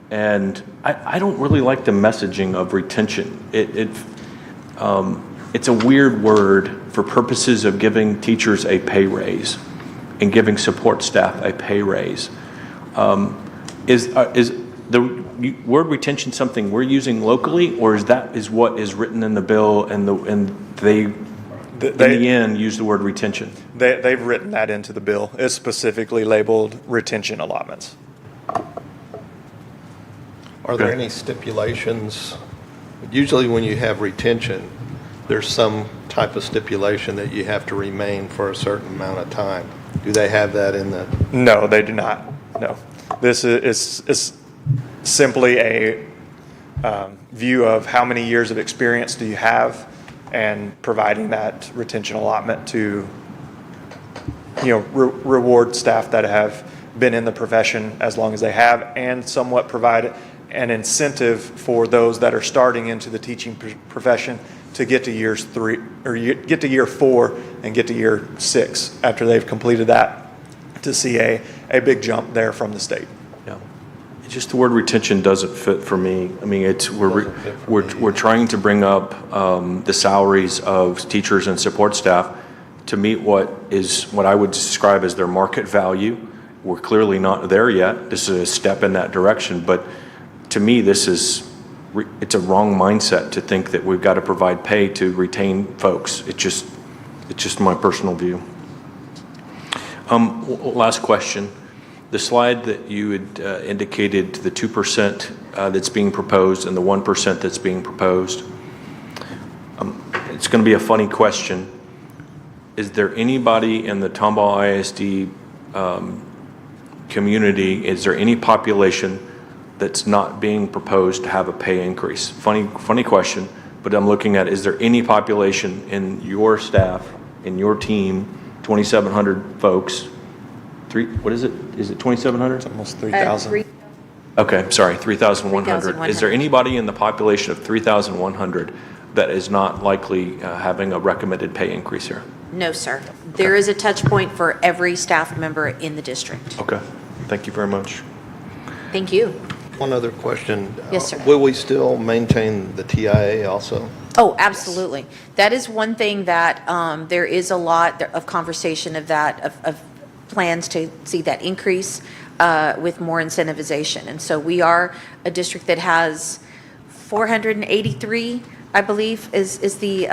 And I don't really like the messaging of retention. It's a weird word for purposes of giving teachers a pay raise and giving support staff a pay raise. word retention something we're using locally, or is what is written in the bill and they in the end use the word retention? They've written that into the bill. It's specifically labeled retention allotments. Are there Okay. any stipulations? Usually when you have retention, there's some type of stipulation that you have to remain for a certain amount of time. Do they have that in the? No, they do not. No. This is simply a view of how many years of experience do you have, and providing that retention allotment to, reward staff that have been in the profession as long as they have, and somewhat provide an incentive for those that are starting into the teaching profession to get to year 4 and get to year 6 after they've completed that, to see a big jump there from the state. Yeah. It's just the word retention doesn't fit for me. I mean, we're trying to bring up the salaries of teachers and support staff to meet what I would describe as their market value. We're clearly not there yet. This is a step in that direction, but to me, it's a wrong mindset to think that we've got to provide pay to retain folks. It's just my personal view. Last question. The slide that you had indicated, the 2% that's being proposed and the 1% that's being proposed, it's going to be a funny question. Is there anybody in the Tomball ISD community, is there any population that's not being proposed to have a pay increase? Funny question, but I'm looking at, is there any population in your staff, in your team, 2,700 folks, what is it? Is it 2,700? It's almost 3,000. Okay, sorry, 3,100. 3,100. Is there anybody in the population of 3,100 that is not likely having a recommended pay increase here? No, sir. There is a touch point for every staff member in the district. Okay, thank you very much. Thank you. One other question. Yes, sir. Will we still maintain the TIA also? Oh, absolutely. That is one thing that there is a lot of conversation of plans to see that increase with more incentivization. And so we are a district that has 483, I believe, is the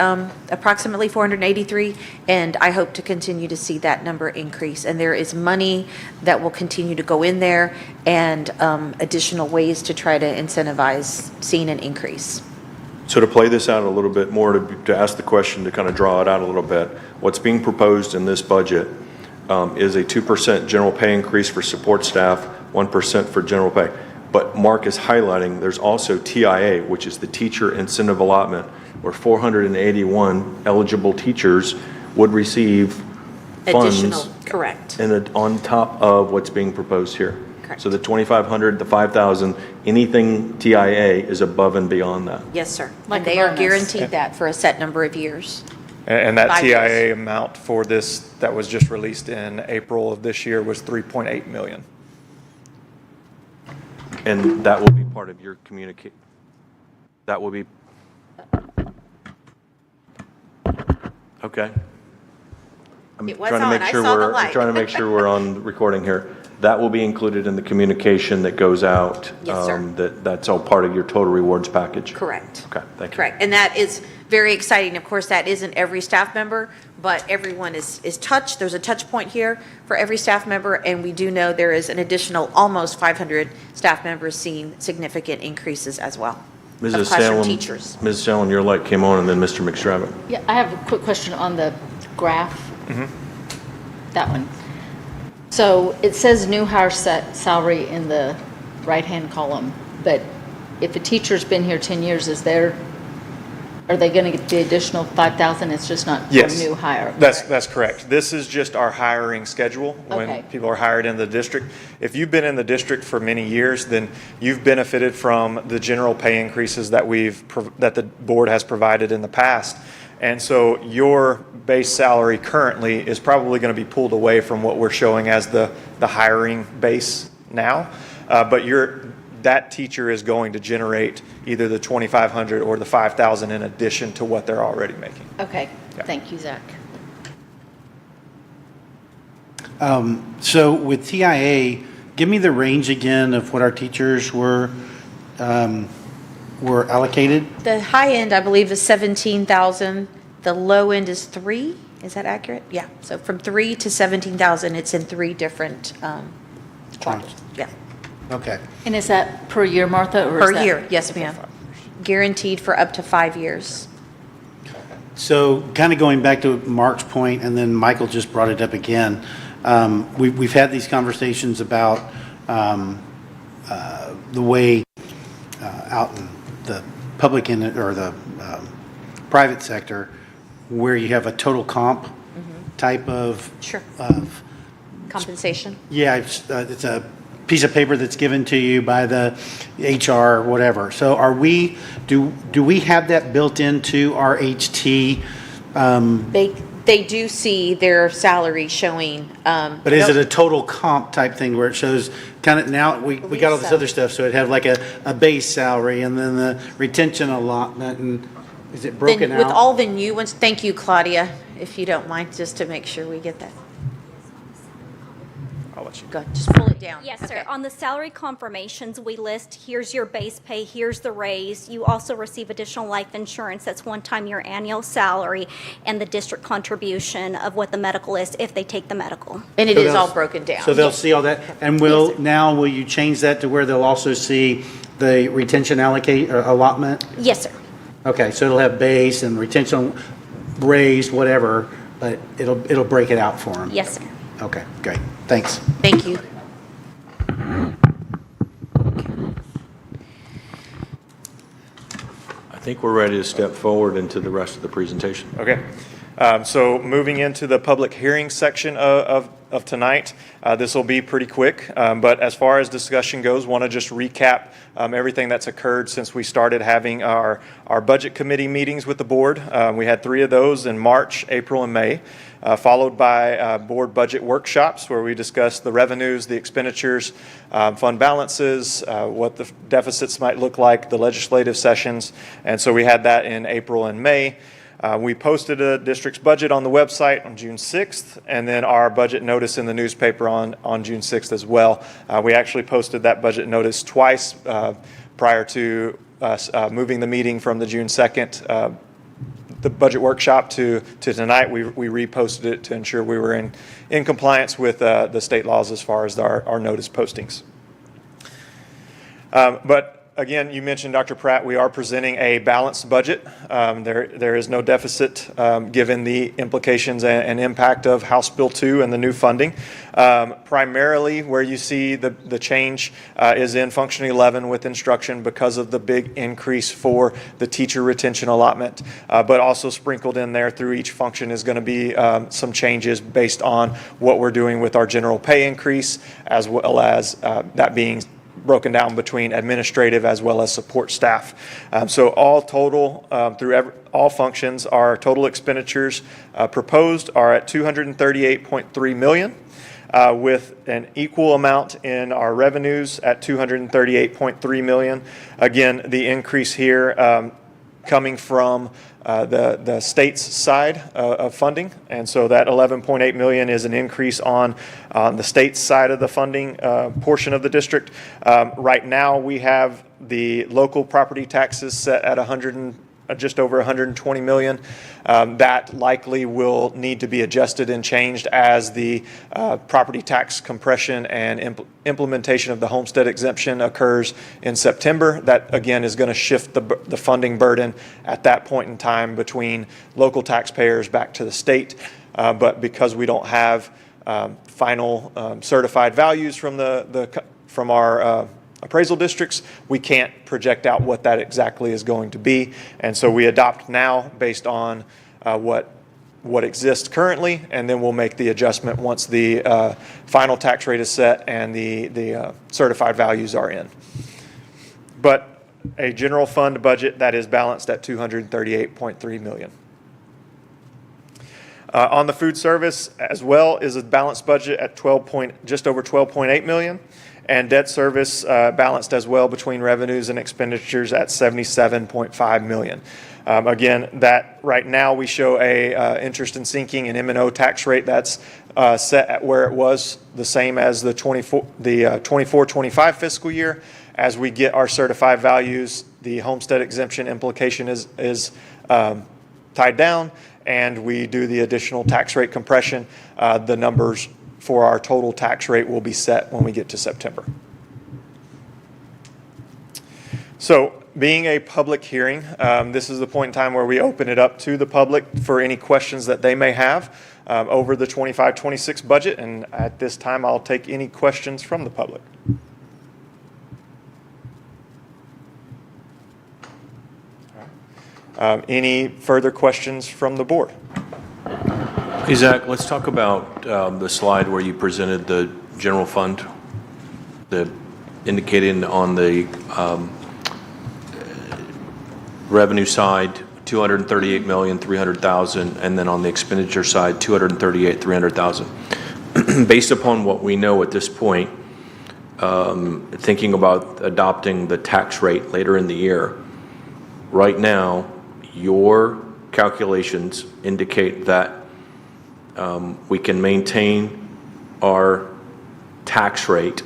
approximately 483, and I hope to continue to see that number increase. And there is money that will continue to go in there, and additional ways to try to incentivize seeing an increase. So to play this out a little bit more, to ask the question, to kind of draw it out a little bit, what's being proposed in this budget is a 2% general pay increase for support staff, 1% for general pay. But Mark is highlighting there's also TIA, which is the teacher incentive allotment, where 481 eligible teachers would receive funds. Additional, correct. And on top of what's being proposed here. Correct. So the 2,500, the 5,000, anything TIA is above and beyond that. Yes, sir. Like And a they are bonus. guaranteed that for a set number of years. And that 5 years. TIA amount for this that was just released in April of this year was $3.8 million. And that will be part of your that will be, okay. I'm It was trying to on. make I sure saw the we're light. trying to make sure we're on recording here. That will be included in the communication that goes out. Yes, sir. That's all part of your total rewards package. Correct. Okay, thank you. Correct. And that is very exciting. Of course, that isn't every staff member, but everyone is touched. There's a touch point here for every staff member, and we do know there is an additional almost 500 staff members seeing significant increases as well. Of Mrs. classroom Salem, teachers. Mrs. Salem, your light came on, and then Mr. McStravick. Yeah, I have a quick question on the graph. That one. So it says new hire set salary in the right-hand column, but if a teacher's been here 10 years, are they going to get the additional 5,000? It's just not for Yes. new hire? That's correct. This is just our hiring schedule when Okay. people are hired in the district. If you've been in the district for many years, then you've benefited from the general pay increases that that the board has provided in the past. And so your base salary currently is probably going to be pulled away from what we're showing as the hiring base now. But that teacher is going to generate either the 2,500 or the 5,000 in addition to what they're already making. Okay, Yeah. thank you, Zach. So with TIA, give me the range again of what our teachers were were allocated? The high end, I believe, is 17,000. The low end is 3. Is that accurate? Yeah. So from 3 to 17,000, it's in 3 different quadrants. Yeah. Okay. And is that per year, Martha, or is Per that? year, yes, ma'am. Guaranteed for up to 5 years. So kind of going back to Mark's point, and then Michael just brought it up again, we've had these conversations about the way out in the public or the private sector, where you have a total comp type of. Sure. Of Compensation. Yeah, it's a piece of paper that's given to you by the HR, whatever. So do we have that built into our HT? They do see their salary showing. But is it a total comp type thing where it shows kind of, now we got all this so. other stuff, so it'd have like a base salary and then the retention allotment, and is it broken Then with out? all the new ones, thank you, Claudia, if you don't mind, just to make sure we get that. I'll let you. Go ahead, just pull it down. Yes, sir. Okay. On the salary confirmations, we list, here's your base pay, here's the raise. You also receive additional life insurance. That's one time your annual salary and the district contribution of what the medical is if they take the medical. And it So is all they'll- broken down. So they'll see all that, and will you change that to where they'll also see the retention allotment? Yes, sir. Okay, so it'll have base and retention raised, whatever, but it'll break it out for them? Yes, sir. Okay, great, thanks. Thank you. I think we're ready to step forward into the rest of the presentation. Okay. So moving into the public hearing section of tonight, this will be pretty quick. But as far as discussion goes, want to just recap everything that's occurred since we started having our budget committee meetings with the board. We had 3 of those in March, April, and May, followed by board budget workshops where we discussed the revenues, the expenditures, fund balances, what the deficits might look like, the legislative sessions. And so we had that in April and May. We posted a district's budget on the website on June 6th, and then our budget notice in the newspaper on June 6th as well. We actually posted that budget notice twice prior to us moving the meeting from the June 2nd, the budget workshop to tonight. We reposted it to ensure we were in compliance with the state laws as far as our notice postings. But again, you mentioned, Dr. Pratt, we are presenting a balanced budget. There is no deficit given the implications and impact of House Bill 2 and the new funding. Primarily where you see the change is in Function 11 with instruction because of the big increase for the teacher retention allotment. But also sprinkled in there through each function is going to be some changes based on what we're doing with our general pay increase, as well as that being broken down between administrative as well as support staff. So all total, through all functions, our total expenditures proposed are at $238.3 million, with an equal amount in our revenues at $238.3 million. Again, the increase here coming from the state's side of funding, and so that $11.8 million is an increase on the state's side of the funding portion of the district. Right now, we have the local property taxes set at just over $120 million. That likely will need to be adjusted and changed as the property tax compression and implementation of the homestead exemption occurs in September. That, again, is going to shift the funding burden at that point in time between local taxpayers back to the state. But because we don't have final certified values from from our appraisal districts, we can't project out what that exactly is going to be. And so we adopt now based on what exists currently, and then we'll make the adjustment once the final tax rate is set and the certified values are in. But a general fund budget that is balanced at $238.3 million. On the food service as well is a balanced budget at just over $12.8 million. And debt service balanced as well between revenues and expenditures at $77.5 million. Again, that right now we show a interest and sinking and M&O tax rate that's set at where it was, the same as the 24-25 fiscal year, As we get our certified values, the homestead exemption implication is tied down, and we do the additional tax rate compression. The numbers for our total tax rate will be set when we get to September. So, being a public hearing, this is the point in time where we open it up to the public for any questions that they may have over the 25-26 budget, and at this time, I'll take any questions from the public. Any further questions from the board? Hey, Zach, let's talk about the slide where you presented the general fund, indicating on the revenue side, $238,300,000, and then on the expenditure side, $238,300,000. Based upon what we know at this point, thinking about adopting the tax rate later in the year, right now, your calculations indicate that we can maintain our tax rate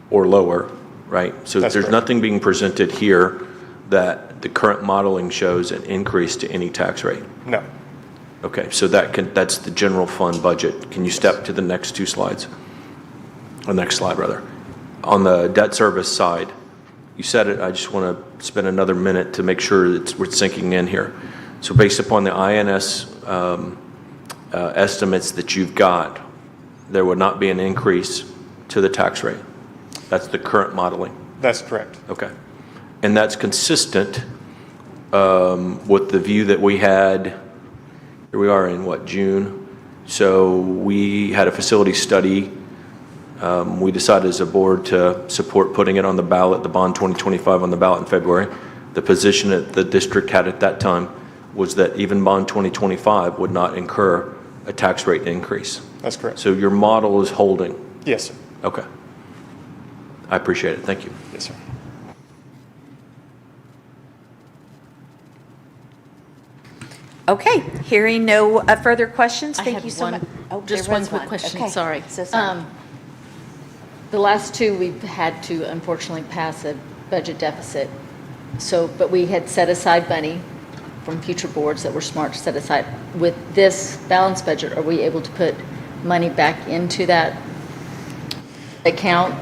or lower, right? So That's there's correct. nothing being presented here that the current modeling shows an increase to any tax rate. No. Okay, so that's the general fund budget. Can you step to the next two slides? Or next slide, rather. On the debt service side, you said it, I just want to spend another minute to make sure that we're sinking in here. So based upon the INS estimates that you've got, there would not be an increase to the tax rate. That's the current modeling. That's correct. Okay. And that's consistent with the view that we had, here we are in what, June? So we had a facility study. We decided as a board to support putting it on the ballot, the bond 2025 on the ballot in February. The position that the district had at that time was that even bond 2025 would not incur a tax rate increase. That's correct. So your model is holding. Yes, sir. Okay. I appreciate it. Thank you. Yes, sir. Okay, hearing no further questions, I thank had you so one- much. Oh, Just there one was quick question, Okay, sorry. So sorry. The last two, we've had to unfortunately pass a budget deficit. So, but we had set aside money from future boards that were smart to set aside. With this balanced budget, are we able to put money back into that account?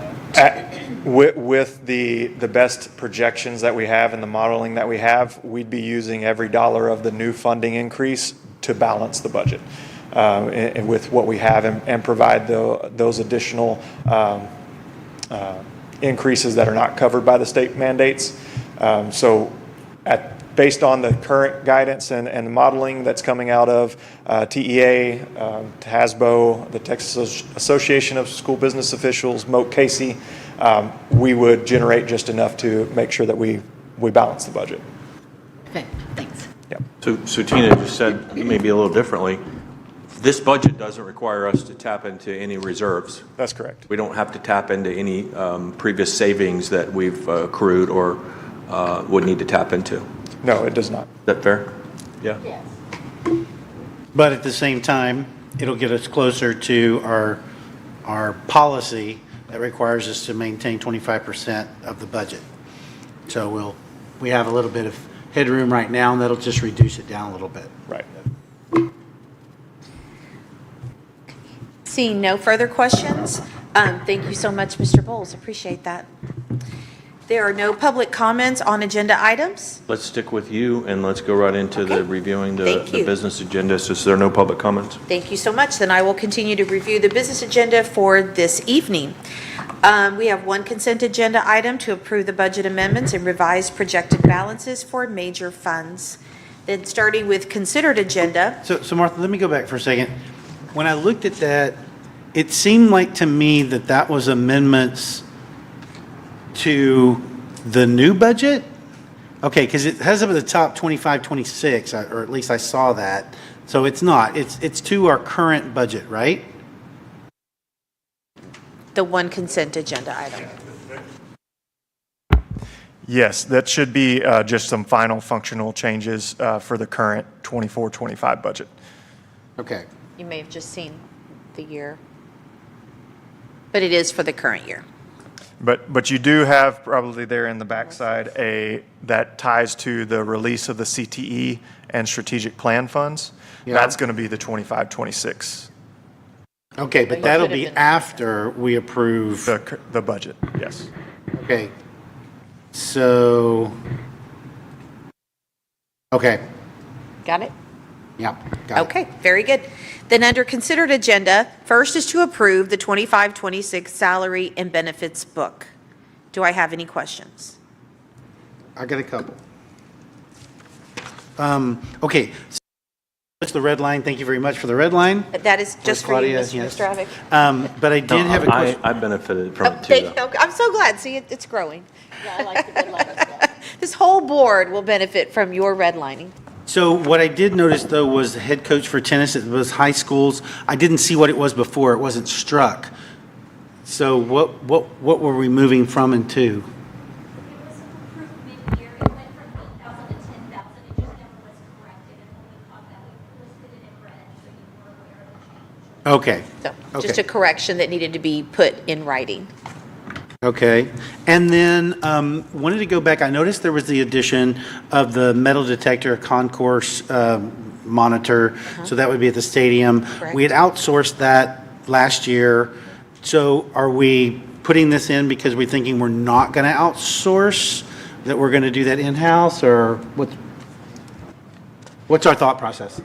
With the best projections that we have and the modeling that we have, we'd be using every dollar of the new funding increase to balance the budget and with what we have and provide those additional increases that are not covered by the state mandates. So based on the current guidance and the modeling that's coming out of TEA, TASBO, the Texas Association of School Business Officials, Moat Casey, we would generate just enough to make sure that we balance the budget. Okay, thanks. Yep. So Tina just said, maybe a little differently, this budget doesn't require us to tap into any reserves. That's correct. We don't have to tap into any previous savings that we've accrued or would need to tap into. No, it does not. Is that fair? Yeah? Yes. But at the same time, it'll get us closer to our policy that requires us to maintain 25% of the budget. So we have a little bit of headroom right now, and that'll just reduce it down a little bit. Right. Seeing no further questions, thank you so much, Mr. Bowles, appreciate that. There are no public comments on agenda items. Let's stick with you and let's go right into Okay. the reviewing Thank the you. business agenda. So is there no public comments? Thank you so much. Then I will continue to review the business agenda for this evening. We have one consent agenda item to approve the budget amendments and revised projected balances for major funds. Then starting with considered agenda, So Martha, let me go back for a second. When I looked at that, it seemed like to me that was amendments to the new budget? Okay, because it has up at the top 25, 26, or at least I saw that. So it's not. It's to our current budget, right? the one consent agenda item. Yes, that should be just some final functional changes for the current 24-25 budget. Okay. You may have just seen the year, but it is for the current year. But you do have probably there in the backside that ties to the release of the CTE and strategic plan funds. Yeah. That's going to be the 25, 26, Okay, but you that'll could have be been- after we approve. the budget, yes. Okay. So, okay, Got it? yeah, got it. Okay, very good. Then under considered agenda, first is to approve the 25-26 salary and benefits book. Do I have any questions? I got a couple. Okay, so that's the red line. Thank you very much for the red line. That is just for you, Claudia, Mr. yes. Stravic. But I did have a question. I benefited from it too, Thank- though. okay, I'm so glad. See, it's growing. Yeah, I like the red line as well. This whole board will benefit from your redlining. So what I did notice, though, was the head coach for tennis at those high schools. I didn't see what it was before. It wasn't struck. So what were we moving from and to? It was approved mid-year. It went from 8,000 to 10,000. It just never was corrected. And when we caught that, we listed it in red, so you were aware of the change. Okay. So just a Okay. correction that needed to be put in writing. Okay. And then wanted to go back. I noticed there was the addition of the metal detector concourse monitor. So that would be at the stadium. Correct. We had outsourced that last year. So are we putting this in because we're thinking we're not going to outsource, that we're going to do that in-house, or what's our thought process?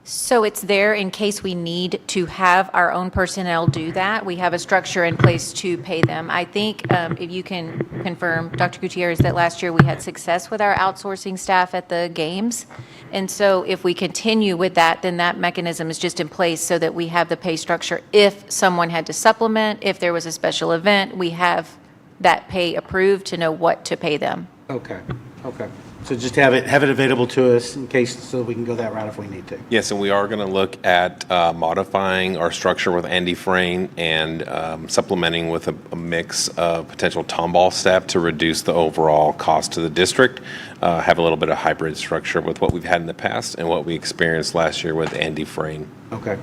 So it's there in case we need to have our own personnel do that. We have a structure in place to pay them. I think if you can confirm, Dr. Gutierrez, that last year we had success with our outsourcing staff at the games. And so if we continue with that, then that mechanism is just in place so that we have the pay structure. If someone had to supplement, if there was a special event, we have that pay approved to know what to pay them. Okay, okay. So just have it available to us in case, so we can go that route if we need to. Yes, and we are going to look at modifying our structure with Andy Frayne and supplementing with a mix of potential Tomball staff to reduce the overall cost to the district. Have a little bit of hybrid structure with what we've had in the past and what we experienced last year with Andy Frayne. Okay.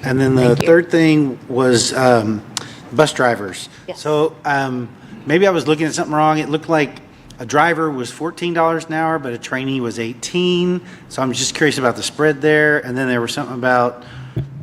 And then the third thing was bus drivers. Yes. So maybe I was looking at something wrong. It looked like a driver was $14 an hour, but a trainee was 18. So I'm just curious about the spread there. And then there was something about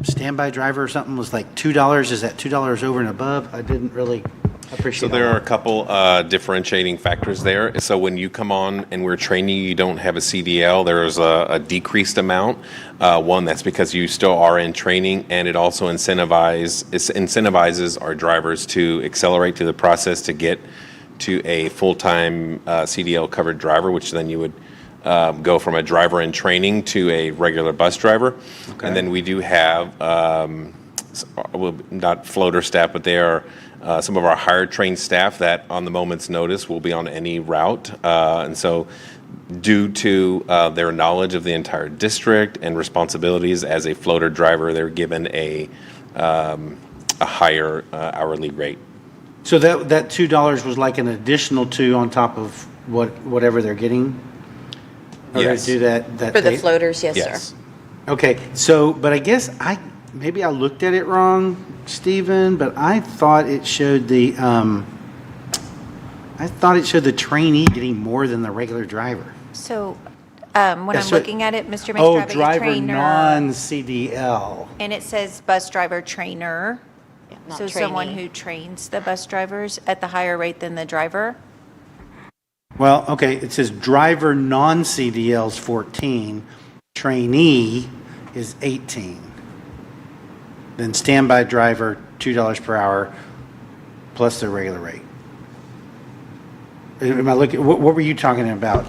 standby driver or something was like $2. Is that $2 over and above? I didn't really appreciate So all there are a that. couple differentiating factors there. So when you come on and we're training you, you don't have a CDL, there's a decreased amount. One, that's because you still are in training, and it also incentivizes our drivers to accelerate through the process to get to a full-time CDL covered driver, which then you would go from a driver in training to a regular bus driver. And then we do have, not floater staff, but they are some of our higher trained staff that on the moment's notice will be on any route. And so due to their knowledge of the entire district and responsibilities as a floater driver, they're given a higher hourly rate. So that $2 was like an additional $2 on top of whatever they're getting? Or Yes. do that For the they- floaters, yes, Yes. sir. Okay, so, but I guess maybe I looked at it wrong, Stephen, but I thought it showed the trainee getting more than the regular driver. So when I'm That's what- looking at it, Mr. Oh, Mastrobig, driver trainer, non-CDL. and it says bus driver trainer. Not So someone trainee. who trains the bus drivers at the higher rate than the driver? Well, okay, it says driver non-CDL is 14, trainee is 18. Then standby driver, $2 per hour, plus their regular rate. Am I looking, what were you talking about?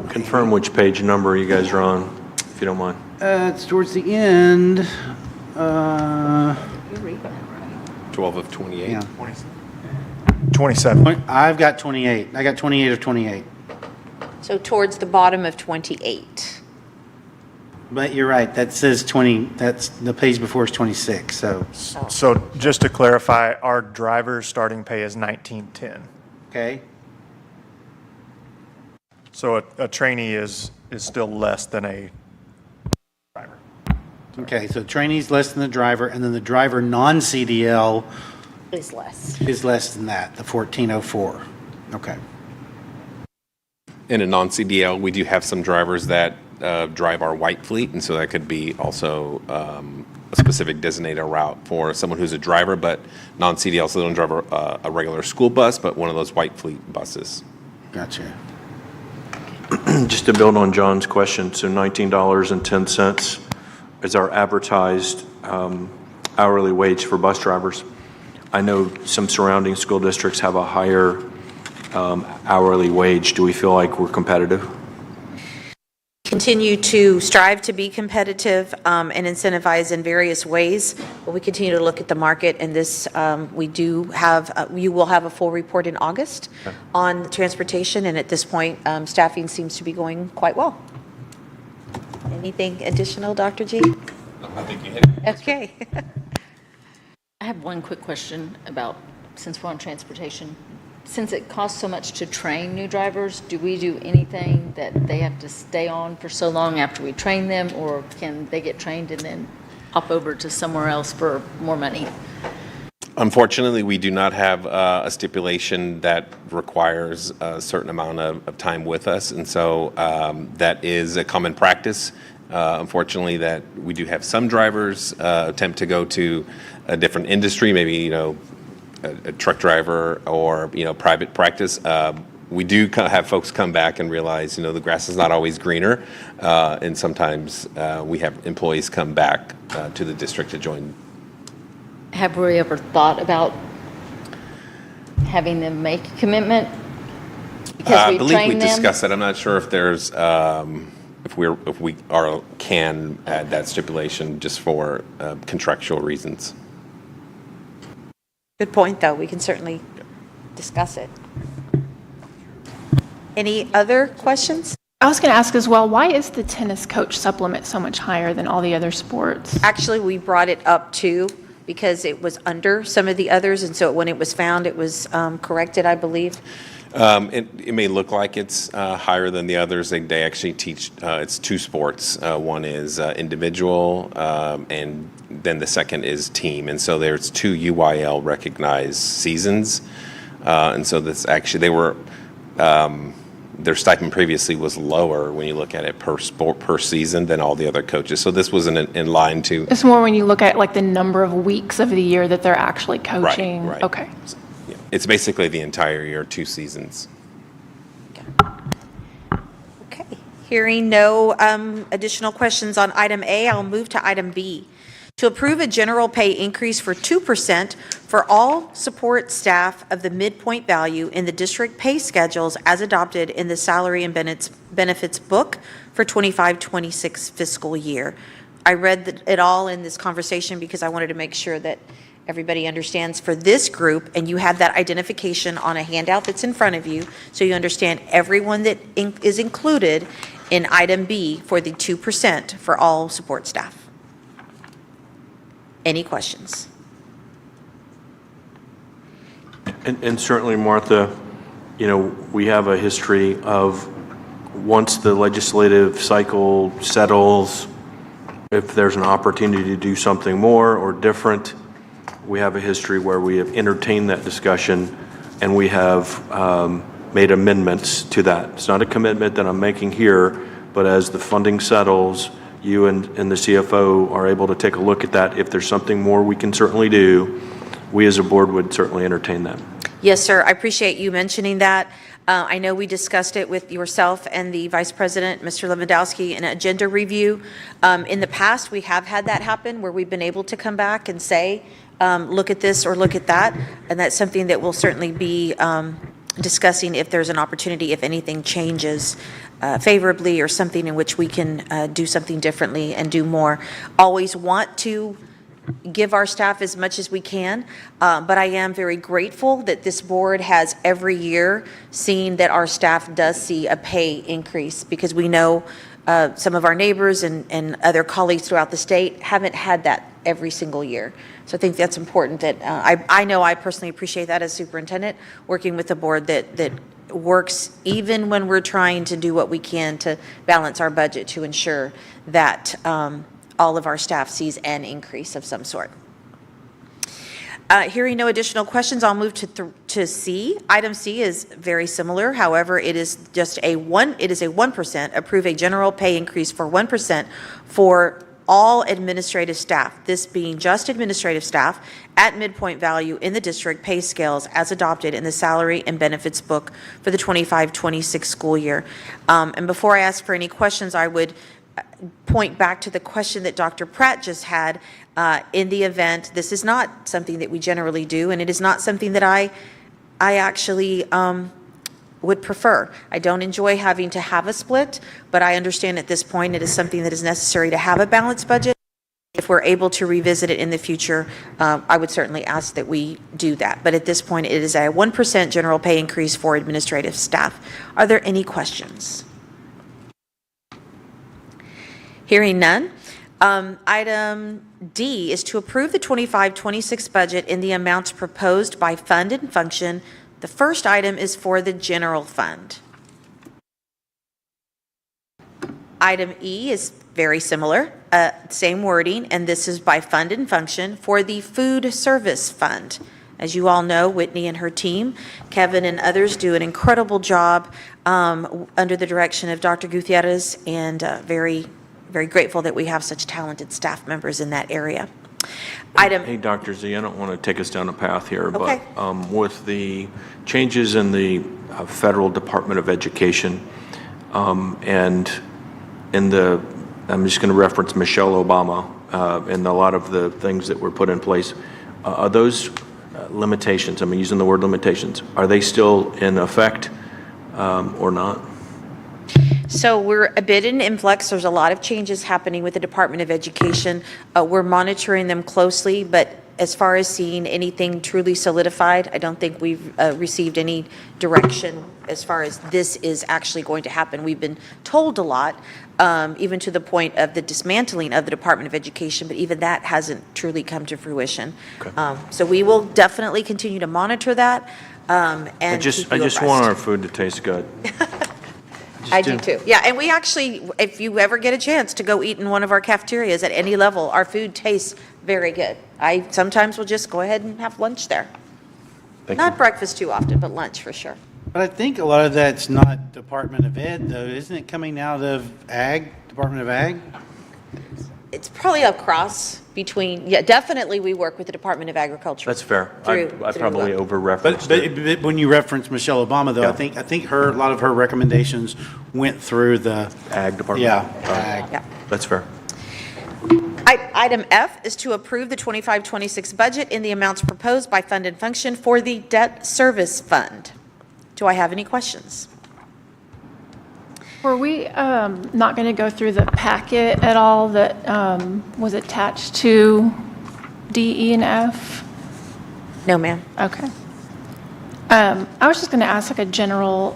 Confirm which page number you guys are on, if you don't mind. It's towards the end. You're reading it right. 12 of 28. Yeah. 27. I've got 28. I got 28 of 28. So towards the bottom of 28. But you're right, that says 20, that's, the page before is 26, so, So just to clarify, our driver's starting pay is $19.10. okay? So a trainee is still less than a driver. Okay, so trainee's less than the driver, and then the driver non-CDL Is less. is less than that, the 1404. Okay. In a non-CDL, we do have some drivers that drive our white fleet, and so that could be also a specific designated route for someone who's a driver, but non-CDL, so they don't drive a regular school bus, but one of those white fleet buses. Gotcha. Just to build on John's question, so $19.10 is our advertised hourly wage for bus drivers. I know some surrounding school districts have a higher hourly wage. Do we feel like we're competitive? Continue to strive to be competitive and incentivize in various ways, but we continue to look at the market, and this, we do have, you will have a full report in August on transportation, and at this point, staffing seems to be going quite well. Anything additional, Dr. G? I think you hit it. Okay. I have one quick question about, since we're on transportation. Since it costs so much to train new drivers, do we do anything that they have to stay on for so long after we train them, or can they get trained and then hop over to somewhere else for more money? Unfortunately, we do not have a stipulation that requires a certain amount of time with us, and so that is a common practice. Unfortunately, that we do have some drivers attempt to go to a different industry, maybe, a truck driver or, private practice. We do have folks come back and realize, the grass is not always greener, and sometimes we have employees come back to the district to join. Have we ever thought about having them make a commitment? Because I we believe we train them? discussed that. I'm not sure if there's, if we can add that stipulation just for contractual reasons. Good point, though. We can certainly discuss it. Any other questions? I was going to ask as well, why is the tennis coach supplement so much higher than all the other sports? Actually, we brought it up too because it was under some of the others, and so when it was found, it was corrected, I believe. It may look like it's higher than the others. They actually teach, it's two sports. One is individual, and then the second is team. And so there's two UIL recognized seasons. And so this actually, their stipend previously was lower when you look at it per sport, per season than all the other coaches. So this was in line to. It's more when you look at like the number of weeks of the year that they're actually coaching. Right. Okay. Yeah. It's basically the entire year, 2 seasons. Okay. Hearing no additional questions on item A, I'll move to item B. To approve a general pay increase for 2% for all support staff of the midpoint value in the district pay schedules as adopted in the salary and benefits book for 25-26 fiscal year. I read it all in this conversation because I wanted to make sure that everybody understands for this group, and you have that identification on a handout that's in front of you, so you understand everyone that is included in item B for the 2% for all support staff. Any questions? And certainly, Martha, we have a history of once the legislative cycle settles, if there's an opportunity to do something more or different, we have a history where we have entertained that discussion and we have made amendments to that. It's not a commitment that I'm making here, but as the funding settles, you and the CFO are able to take a look at that. If there's something more we can certainly do, we as a board would certainly entertain that. Yes, sir. I appreciate you mentioning that. I know we discussed it with yourself and the Vice President, Mr. Lewandowski, in agenda review. In the past, we have had that happen where we've been able to come back and say, look at this or look at that. And that's something that we'll certainly be discussing if there's an opportunity, if anything changes favorably or something in which we can do something differently and do more. Always want to give our staff as much as we can, but I am very grateful that this board has every year seen that our staff does see a pay increase, because we know some of our neighbors and other colleagues throughout the state haven't had that every single year. So I think that's important that I know I personally appreciate that as superintendent, working with the board that works even when we're trying to do what we can to balance our budget to ensure that all of our staff sees an increase of some sort. Hearing no additional questions, I'll move to C. Item C is very similar. However, it is just a 1%, approve a general pay increase for 1% for all administrative staff, this being just administrative staff, at midpoint value in the district pay scales as adopted in the salary and benefits book for the 25-26 school year. And before I ask for any questions, I would point back to the question that Dr. Pratt just had. In the event, this is not something that we generally do, and it is not something that I actually would prefer. I don't enjoy having to have a split, but I understand at this point it is something that is necessary to have a balanced budget. If we're able to revisit it in the future, I would certainly ask that we do that. But at this point, it is a 1% general pay increase for administrative staff. Are there any questions? Hearing none. Item D is to approve the 25-26 budget in the amounts proposed by fund and function. The first item is for the general fund. Item E is very similar, same wording, and this is by fund and function for the food service fund. As you all know, Whitney and her team, Kevin and others do an incredible job under the direction of Dr. Gutierrez, and very grateful that we have such talented staff members in that area. Hey, Dr. Z, I don't want to take us down a path here, Okay. but with the changes in the Federal Department of Education, and in the, I'm just going to reference Michelle Obama, and a lot of the things that were put in place, are those limitations, I'm using the word limitations, are they still in effect or not? So we're a bit in influx. There's a lot of changes happening with the Department of Education. We're monitoring them closely, but as far as seeing anything truly solidified, I don't think we've received any direction as far as this is actually going to happen. We've been told a lot, even to the point of the dismantling of the Department of Education, but even that hasn't truly come to fruition. Okay. So we will definitely continue to monitor that and I just keep you want our abreast. food to taste good. I do too. Yeah, and we actually, if you ever get a chance to go eat in one of our cafeterias at any level, our food tastes very good. I sometimes will just go ahead and have lunch there. Thank Not you. breakfast too often, but lunch for sure. But I think a lot of that's not Department of Ed, though. Isn't it coming out of Ag, Department of Ag? It's probably a cross between, yeah, definitely we work with the Department of Agriculture. That's fair. Through- I probably through, over-referenced it. But when you reference Michelle Obama, though, Yeah. I think a lot of her recommendations went through the, Ag department. yeah, Ag. Yeah. That's fair. Item F is to approve the 25-26 budget in the amounts proposed by fund and function for the debt service fund. Do I have any questions? Were we not going to go through the packet at all that was attached to D, E, and F? No, ma'am. Okay. I was just going to ask like a general,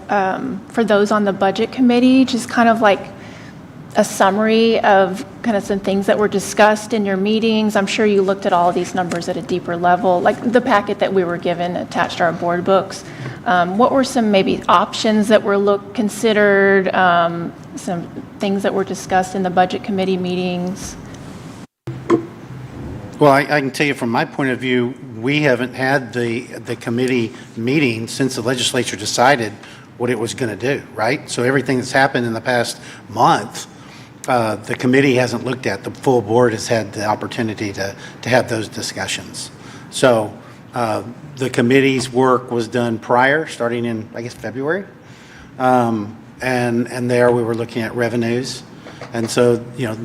for those on the budget committee, just kind of like a summary of kind of some things that were discussed in your meetings. I'm sure you looked at all of these numbers at a deeper level, like the packet that we were given attached to our board books. What were some maybe options that were considered, some things that were discussed in the budget committee meetings? Well, I can tell you from my point of view, we haven't had the committee meeting since the legislature decided what it was going to do, right? So everything that's happened in the past month, the committee hasn't looked at. The full board has had the opportunity to have those discussions. So the committee's work was done prior, starting in, I guess, February. And there we were looking at revenues. And so, you know,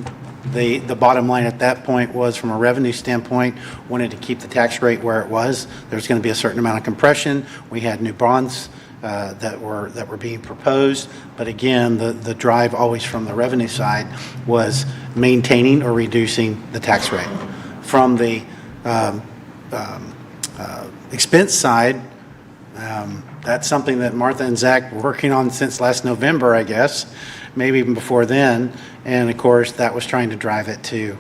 the bottom line at that point was, from a revenue standpoint, wanted to keep the tax rate where it was. There's going to be a certain amount of compression. We had new bonds that were being proposed. But again, the drive always from the revenue side was maintaining or reducing the tax rate. From the expense side, that's something that Martha and Zach were working on since last November, I guess, maybe even before then. And of course, that was trying to drive it to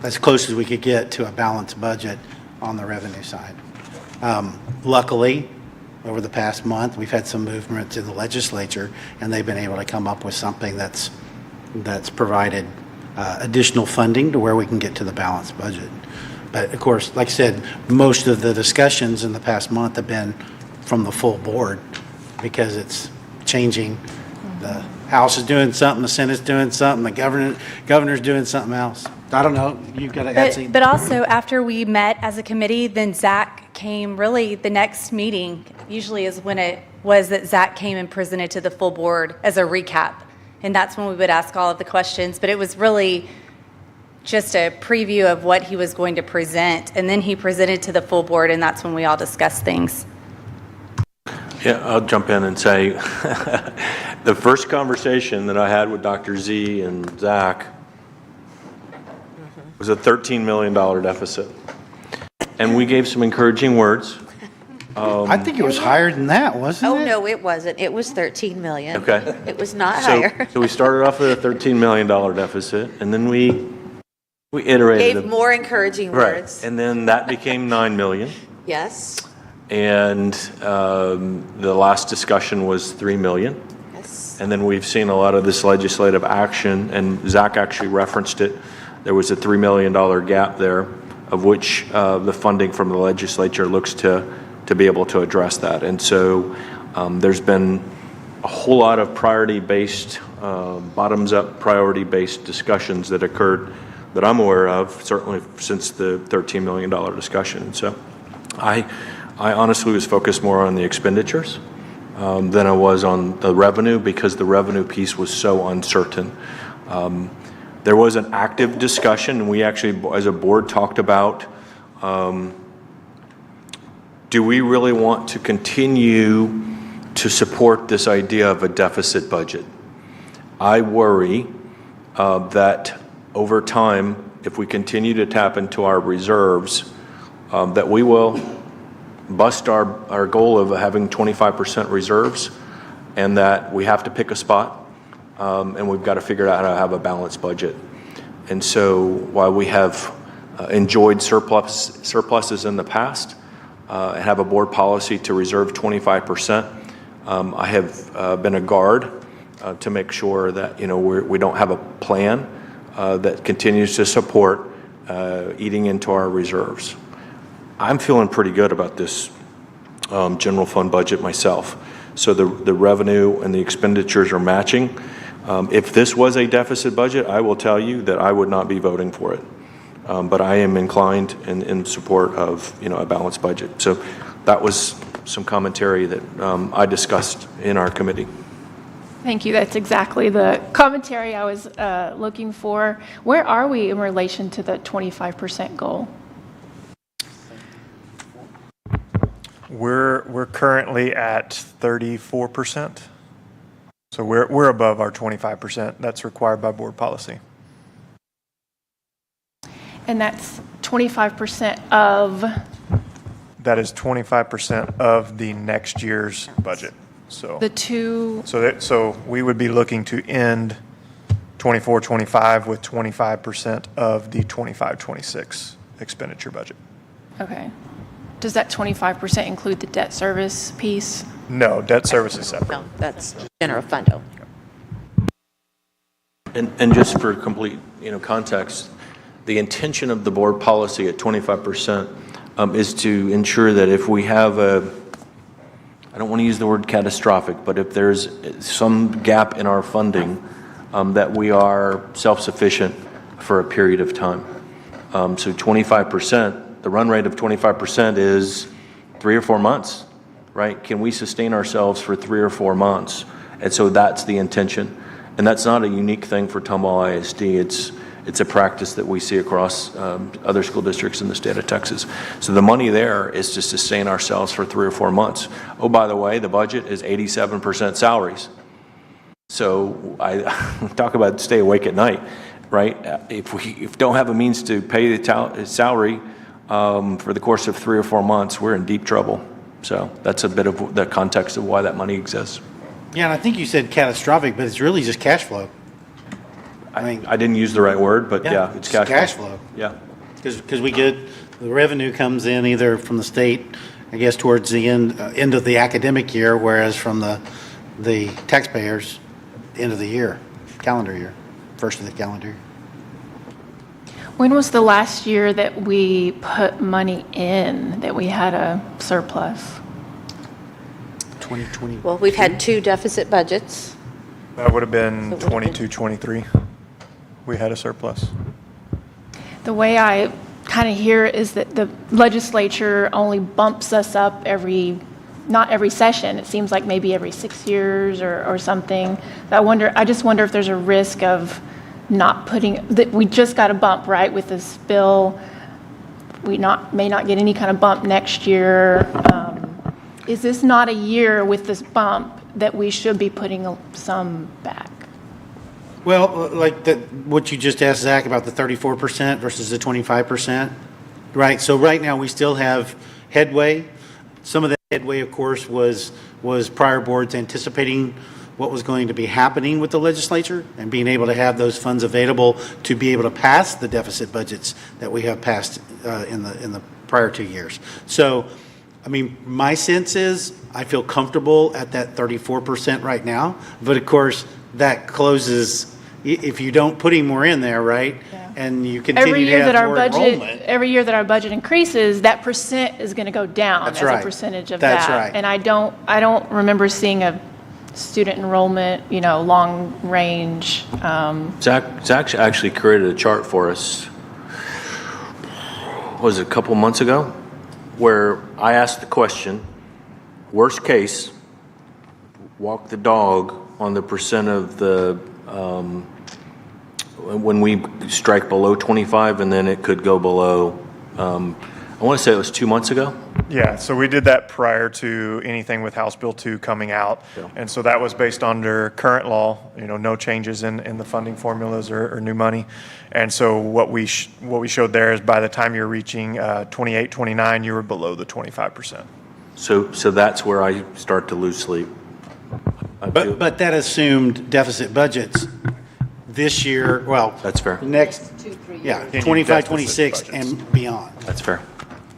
as close as we could get to a balanced budget on the revenue side. Luckily, over the past month, we've had some movement in the legislature, and they've been able to come up with something that's provided additional funding to where we can get to the balanced budget. But of course, like I said, most of the discussions in the past month have been from the full board because it's changing. The House is doing something, the Senate's doing something, the governor's doing something else. I don't know, you've got to add something. But also, after we met as a committee, then Zach came, really, the next meeting usually is when it was that Zach came and presented to the full board as a recap. And that's when we would ask all of the questions. But it was really just a preview of what he was going to present. And then he presented to the full board, and that's when we all discussed things. Yeah, I'll jump in and say, the first conversation that I had with Dr. Z and Zach was a $13 million deficit. And we gave some encouraging words. I think it was higher than that, wasn't it? Oh, no, it wasn't. It was 13 million. Okay. It was not higher. So we started off with a $13 million deficit, and then we iterated. Gave more encouraging Right, words. and then that became 9 million. Yes, And the last discussion was 3 million. yes. And then we've seen a lot of this legislative action, and Zach actually referenced it. There was a $3 million gap there, of which the funding from the legislature looks to be able to address that. And so there's been a whole lot of priority-based, bottoms-up priority-based discussions that occurred that I'm aware of, certainly since the $13 million discussion. So I honestly was focused more on the expenditures than I was on the revenue, because the revenue piece was so uncertain. There was an active discussion, and we actually, as a board, talked about, do we really want to continue to support this idea of a deficit budget? I worry that over time, if we continue to tap into our reserves, that we will bust our goal of having 25% reserves, and that we have to pick a spot, and we've got to figure out how to have a balanced budget. And so while we have enjoyed surpluses in the past, and have a board policy to reserve 25%, I have been a guard to make sure that we don't have a plan that continues to support eating into our reserves. I'm feeling pretty good about this general fund budget myself. So the revenue and the expenditures are matching. If this was a deficit budget, I will tell you that I would not be voting for it. But I am inclined in support of a balanced budget. So that was some commentary that I discussed in our committee. Thank you. That's exactly the commentary I was looking for. Where are we in relation to the 25% goal? We're currently at 34%. So we're above our 25%. That's required by board policy. And that's 25% of? That is 25% of the next year's budget. So The two, so we would be looking to end 24-25 with 25% of the 25-26 expenditure budget. okay. Does that 25% include the debt service piece? No, debt service is separate. No, that's general fund. And just for complete context, the intention of the board policy at 25% is to ensure that if we have I don't want to use the word catastrophic, but if there's some gap in our funding, that we are self-sufficient for a period of time. So 25%, the run rate of 25% is 3 or 4 months, right? Can we sustain ourselves for 3 or 4 months? And so that's the intention. And that's not a unique thing for Tomball ISD. It's a practice that we see across other school districts in the state of Texas. So the money there is to sustain ourselves for 3 or 4 months. Oh, by the way, the budget is 87% salaries. So I talk about stay awake at night, right? If we don't have a means to pay the salary for the course of 3 or 4 months, we're in deep trouble. So that's a bit of the context of why that money exists. Yeah, and I think you said catastrophic, but it's really just cash flow. I didn't use the right word, but yeah, it's cash flow. Yeah. Because we get, the revenue comes in either from the state, I guess, towards the end of the academic year, whereas from the taxpayers, end of the year, calendar year, first of the calendar year. When was the last year that we put money in, that we had a surplus? 2020. Well, we've had 2 deficit budgets. That would have been So it would've been- 22, 23. We had a surplus. The way I kind of hear it is that the legislature only bumps us up not every session. It seems like maybe every 6 years or something. I just wonder if there's a risk of not putting, that we just got a bump, right, with this bill. We may not get any kind of bump next year. Is this not a year with this bump that we should be putting some back? Well, like what you just asked Zach about the 34% versus the 25%, right? So right now, we still have headway. Some of that headway, of course, was prior boards anticipating what was going to be happening with the legislature and being able to have those funds available to be able to pass the deficit budgets that we have passed in the prior 2 years. So, I mean, my sense is I feel comfortable at that 34% right now, but of course, that closes if you don't put any more in there, right? Yeah. And you continue to have more enrollment. Every year that our budget increases, that percent is going to go down That's as right. a percentage of That's that. right. And I don't remember seeing a student enrollment, long range. Zach actually created a chart for us, was it a couple months ago, where I asked the question, worst case, walk the dog on the percent of the, when we strike below 25 and then it could go below, I want to say it was 2 months ago. Yeah, so we did that prior to anything with House Bill 2 coming out. Yeah. And so that was based under current law, no changes in the funding formulas or new money. And so what we showed there is by the time you're reaching 28, 29, you were below the 25%. So that's where I start to lose sleep. But that assumed deficit budgets this year, well. That's fair. Next, 2-3 years. yeah, Continued 25, deficit 26 budgets. and beyond. That's fair.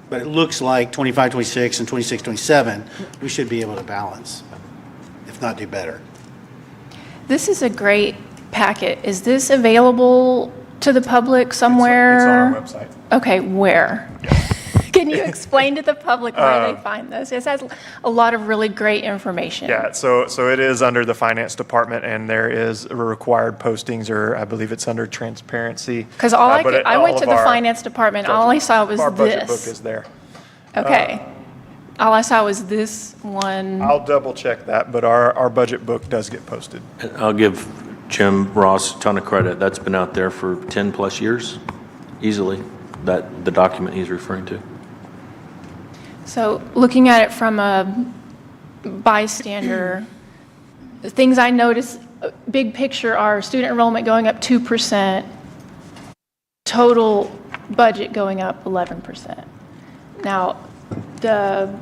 But it looks like 25, 26 and 26, 27, we should be able to balance, if not do better. This is a great packet. Is this available to the public somewhere? It's on our website. Okay, where? Can you explain to the public where they find this? It has a lot of really great information. Yeah, so it is under the finance department, and there is required postings, or I believe it's under transparency. Because But I all went to of the our finance department, all I saw was Our budget book this. is there. Okay. All I saw was this one. I'll double check that, but our budget book does get posted. I'll give Jim Ross a ton of credit. That's been out there for 10 plus years, easily, the document he's referring to. So looking at it from a bystander, the things I notice, big picture, are student enrollment going up 2%, total budget going up 11%. Now, the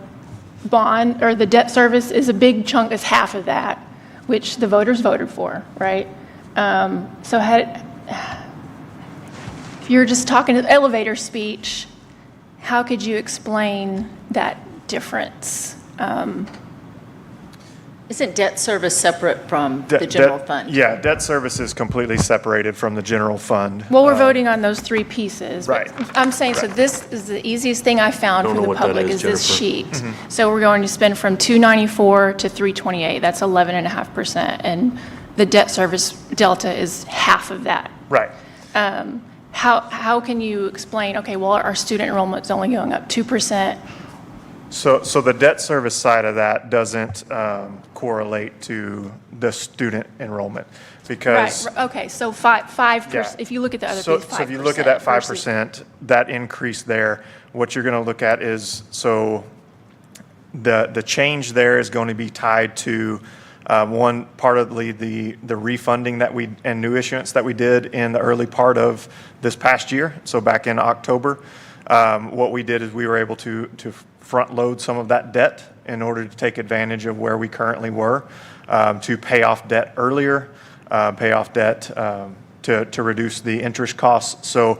bond or the debt service is a big chunk, is half of that, which the voters voted for, right? So if you're just talking an elevator speech, how could you explain that difference? Isn't debt service separate from De- the general debt- fund? Yeah, debt service is completely separated from the general fund. Well, we're voting on those 3 pieces. but Right. I'm saying, so Right. this is the easiest thing I found Don't for know the what that public is, is this Jennifer. sheet. So we're going to spend from 294 to 328. That's 11.5%. And the debt service delta is half of that. Right. How can you explain, okay, well, our student enrollment's only going up 2%. So the debt service side of that doesn't correlate to the student enrollment because. Right, okay, so 5%, Yeah. if you look at the other So piece, 5%. so if you look at that versus- 5%, that increase there, what you're going to look at is, so the change there is going to be tied to one, partly the refunding and new issuance that we did in the early part of this past year, so back in October. What we did is we were able to front load some of that debt in order to take advantage of where we currently were, to pay off debt earlier, pay off debt to reduce the interest costs. So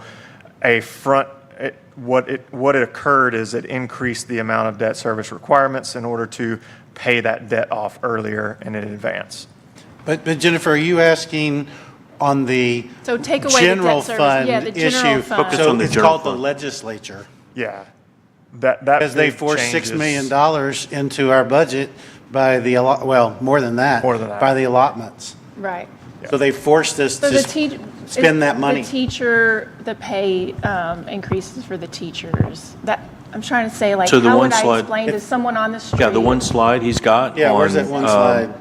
what it occurred is it increased the amount of debt service requirements in order to pay that debt off earlier and in advance. But Jennifer, are you asking on the So take away the debt general service. fund Yeah, the general issue. fund. Focus So on the it's general called the fund. legislature. Yeah. That Because they big forced $6 changes- million into our budget by the, well, more than that. More than that. By the allotments. Right. So they forced us So to the teacher. spend that money. The pay increases for the teachers. That, I'm trying to say, like, So the how one would I slide- explain to someone on the street? Yeah, the one slide he's got. Yeah, where's on, that one slide?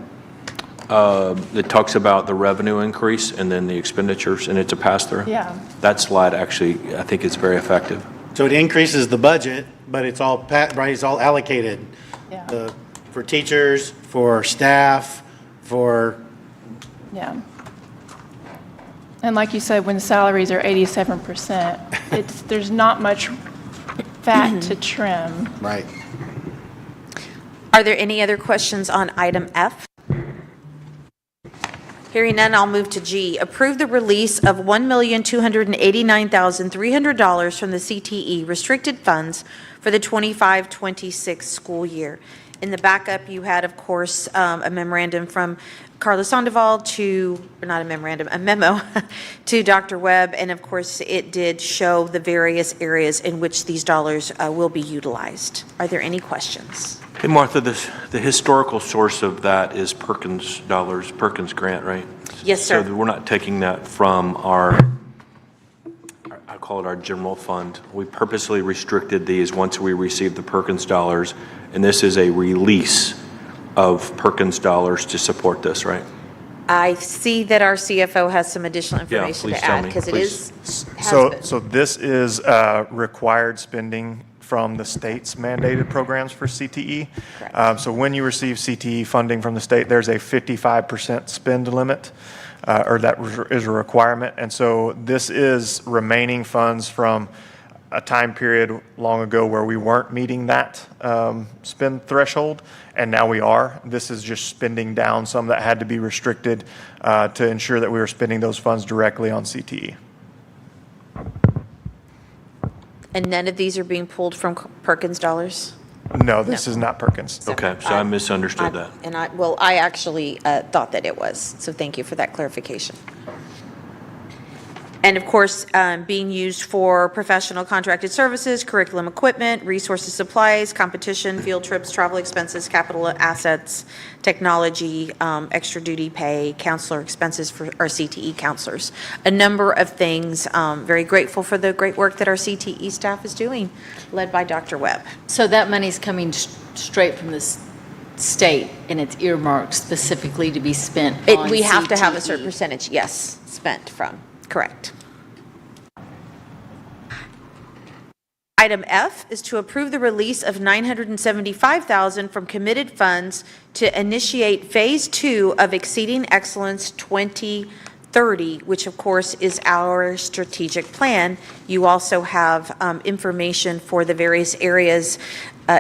That talks about the revenue increase and then the expenditures, and it's a pass-through. Yeah. That slide actually, I think is very effective. So it increases the budget, but it's all, right, it's all allocated. Yeah. For teachers, for staff, for, Yeah. And like you said, when salaries are 87%, there's not much fat to trim. right. Are there any other questions on item F? Hearing none, I'll move to G. Approve the release of $1,289,300 from the CTE restricted funds for the 25-26 school year. In the backup, you had, of course, a memorandum from Carla Sandoval to, or not a memorandum, a memo to Dr. Webb, and of course, it did show the various areas in which these dollars will be utilized. Are there any questions? Hey, Martha, the historical source of that is Perkins dollars, Perkins grant, right? Yes, sir. So we're not taking that from I call it our general fund. We purposely restricted these once we received the Perkins dollars, and this is a release of Perkins dollars to support this, right? I see that our CFO has some additional information please to tell add, me, because it please. So this is required spending from the state's mandated programs for CTE. Correct. So when you receive CTE funding from the state, there's a 55% spend limit, or that is a requirement. And so this is remaining funds from a time period long ago where we weren't meeting that spend threshold, and now we are. This is just spending down some that had to be restricted to ensure that we were spending those funds directly on CTE. And none of these are being pulled from Perkins dollars? No, this is not Perkins. Okay, so I misunderstood that. And I actually thought that it was, so thank you for that clarification. And of course, being used for professional contracted services, curriculum equipment, resources, supplies, competition, field trips, travel expenses, capital assets, technology, extra duty pay, counselor expenses for our CTE counselors. A number of things. Very grateful for the great work that our CTE staff is doing, led by Dr. Webb. So that money's coming straight from the state, and it's earmarked specifically to be spent on We have to have a CTE. certain percentage, yes, spent from, correct. Item F is to approve the release of $975,000 from committed funds to initiate Phase 2 of Exceeding Excellence 2030, which of course is our strategic plan. You also have information for the various areas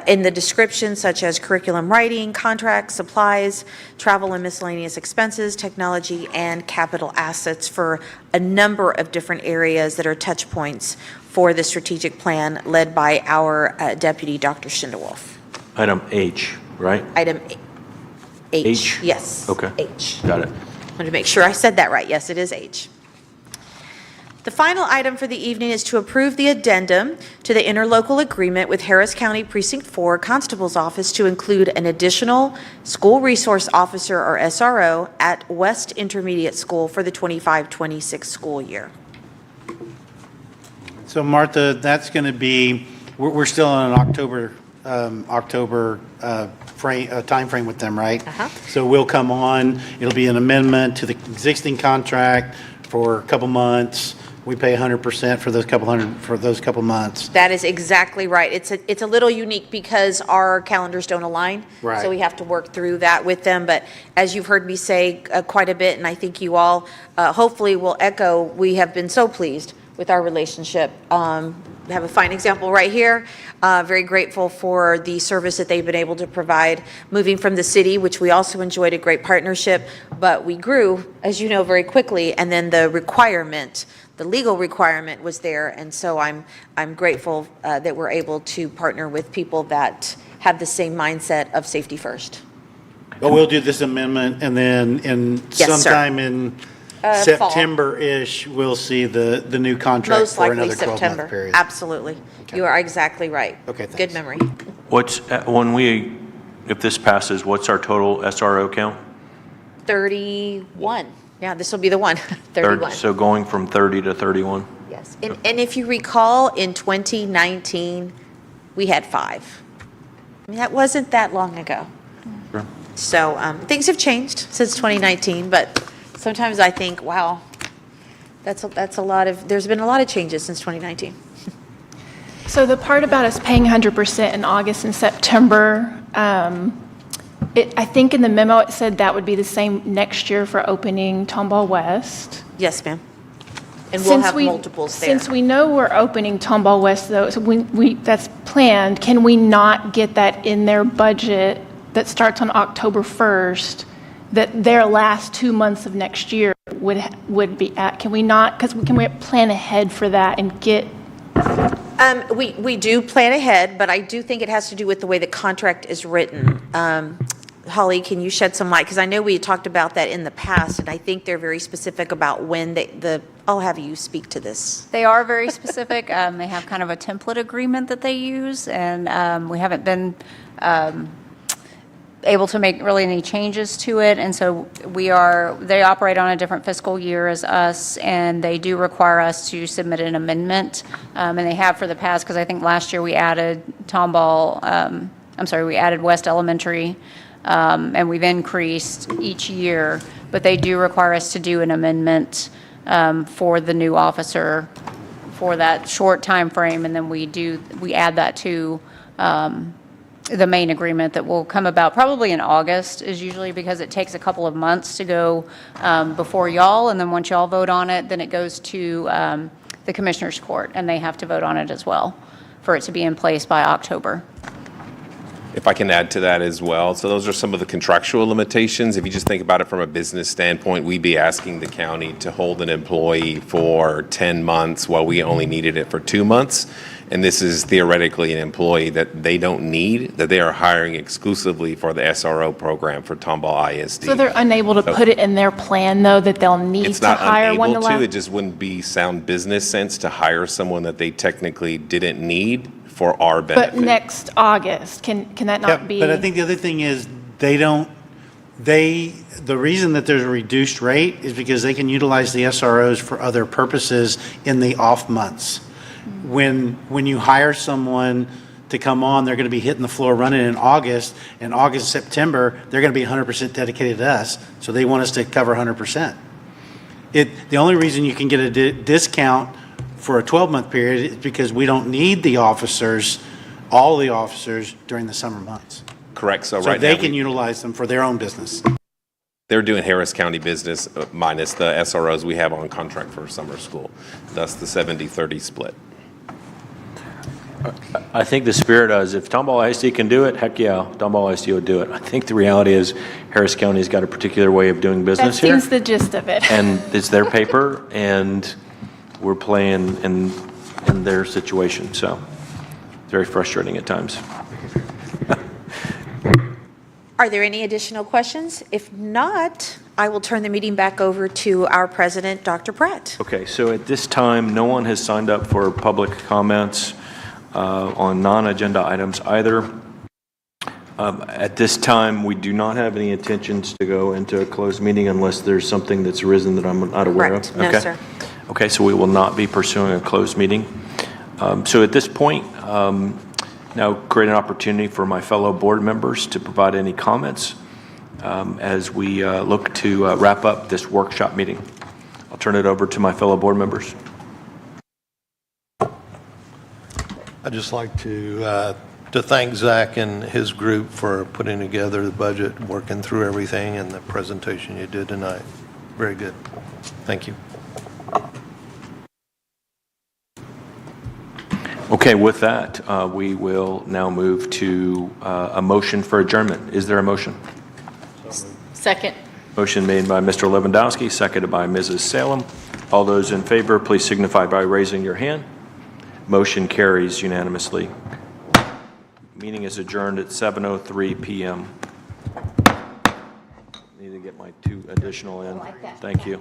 in the description, such as curriculum writing, contracts, supplies, travel and miscellaneous expenses, technology, and capital assets for a number of different areas that are touch points for the strategic plan led by our Deputy Dr. Schindewolf. Item H, right? Item H. H? Yes. Okay. H. Got it. Wanted to make sure I said that right. Yes, it is H. The final item for the evening is to approve the addendum to the interlocal agreement with Harris County Precinct 4 Constable's Office to include an additional school resource officer, or SRO, at West Intermediate School for the 25-26 school year. So Martha, that's going to be, we're still in an October timeframe with them, right? Uh-huh. So we'll come on, it'll be an amendment to the existing contract for a couple months. We pay 100% for those couple months. That is exactly right. It's a little unique because our calendars don't align. Right. So we have to work through that with them. But as you've heard me say quite a bit, and I think you all hopefully will echo, we have been so pleased with our relationship. We have a fine example right here. Very grateful for the service that they've been able to provide, moving from the city, which we also enjoyed a great partnership, but we grew, as you know, very quickly, and then the legal requirement was there, and so I'm grateful that we're able to partner with people that have the same mindset of safety first. But we'll do this amendment, and then Yes, sir. sometime in Fall. September-ish, we'll see the new contract Most for likely another 12-month September. period. Absolutely. You are exactly right. Okay, Good thanks. memory. If this passes, what's our total SRO count? 31. Yeah, this will be the one. 31. So going from 30 to 31? Yes. And if you recall, in 2019, we had 5. I mean, that wasn't that long ago. Sure. So things have changed since 2019, but sometimes I think, wow, that's a lot of, there's been a lot of changes since 2019. So the part about us paying 100% in August and September, I think in the memo it said that would be the same next year for opening Tomball West. Yes, ma'am. And we'll have multiples there. Since we know we're opening Tomball West, though, so that's planned, can we not get that in their budget that starts on October 1st, that their last 2 months of next year would be at? Can we not, can we plan ahead for that and get? We do plan ahead, but I do think it has to do with the way the contract is written. Holly, can you shed some light? Because I know we had talked about that in the past, and I think they're very specific about when I'll have you speak to this. They are very specific. They have kind of a template agreement that they use, and we haven't been able to make really any changes to it. And so they operate on a different fiscal year as us, and they do require us to submit an amendment. And they have for the past, because I think last year we added we added West Elementary, and we've increased each year, but they do require us to do an amendment for the new officer for that short time frame, and then we add that to the main agreement that will come about probably in August, is usually because it takes a couple of months to go before y'all, and then once y'all vote on it, then it goes to the Commissioners Court, and they have to vote on it as well for it to be in place by October. If I can add to that as well. So those are some of the contractual limitations. If you just think about it from a business standpoint, we'd be asking the county to hold an employee for 10 months while we only needed it for 2 months. And this is theoretically an employee that they don't need, that they are hiring exclusively for the SRO program for Tomball ISD. So they're unable to put it in their plan, though, that they'll need It's to not hire one to unable to, last? it just wouldn't be sound business sense to hire someone that they technically didn't need for our benefit. But next August, can that Yeah, not be? but I think the other thing is the reason that there's a reduced rate is because they can utilize the SROs for other purposes in the off months. When you hire someone to come on, they're going to be hitting the floor running in August, and August, September, they're going to be 100% dedicated to us, so they want us to cover 100%. The only reason you can get a discount for a 12-month period is because we don't need the officers, all the officers, during the summer months. Correct. So So right they now, can utilize them for their own business. they're doing Harris County business minus the SROs we have on contract for summer school, thus the 70-30 split. I think the spirit is, if Tomball ISD can do it, heck yeah, Tomball ISD will do it. I think the reality is Harris County's got a particular way of doing That business here. seems the gist of it. And it's their paper, and we're playing in their situation, so it's very frustrating at times. Are there any additional questions? If not, I will turn the meeting back over to our president, Dr. Pratt. Okay, so at this time, no one has signed up for public comments on non-agenda items either. At this time, we do not have any intentions to go into a closed meeting unless there's something that's arisen that I'm not aware of. Correct. No, Okay. sir. Okay, so we will not be pursuing a closed meeting. So at this point, now create an opportunity for my fellow board members to provide any comments as we look to wrap up this workshop meeting. I'll turn it over to my fellow board members. I'd just like to thank Zach and his group for putting together the budget, working through everything, and the presentation you did tonight. Very good. Thank you. Okay, with that, we will now move to a motion for adjournment. Is there a motion? Second. Motion made by Mr. Lewandowski, seconded by Mrs. Salem. All those in favor, please signify by raising your hand. Motion carries unanimously. Meeting is adjourned at 7:03 p.m. Need to get my 2 additional in. Thank you.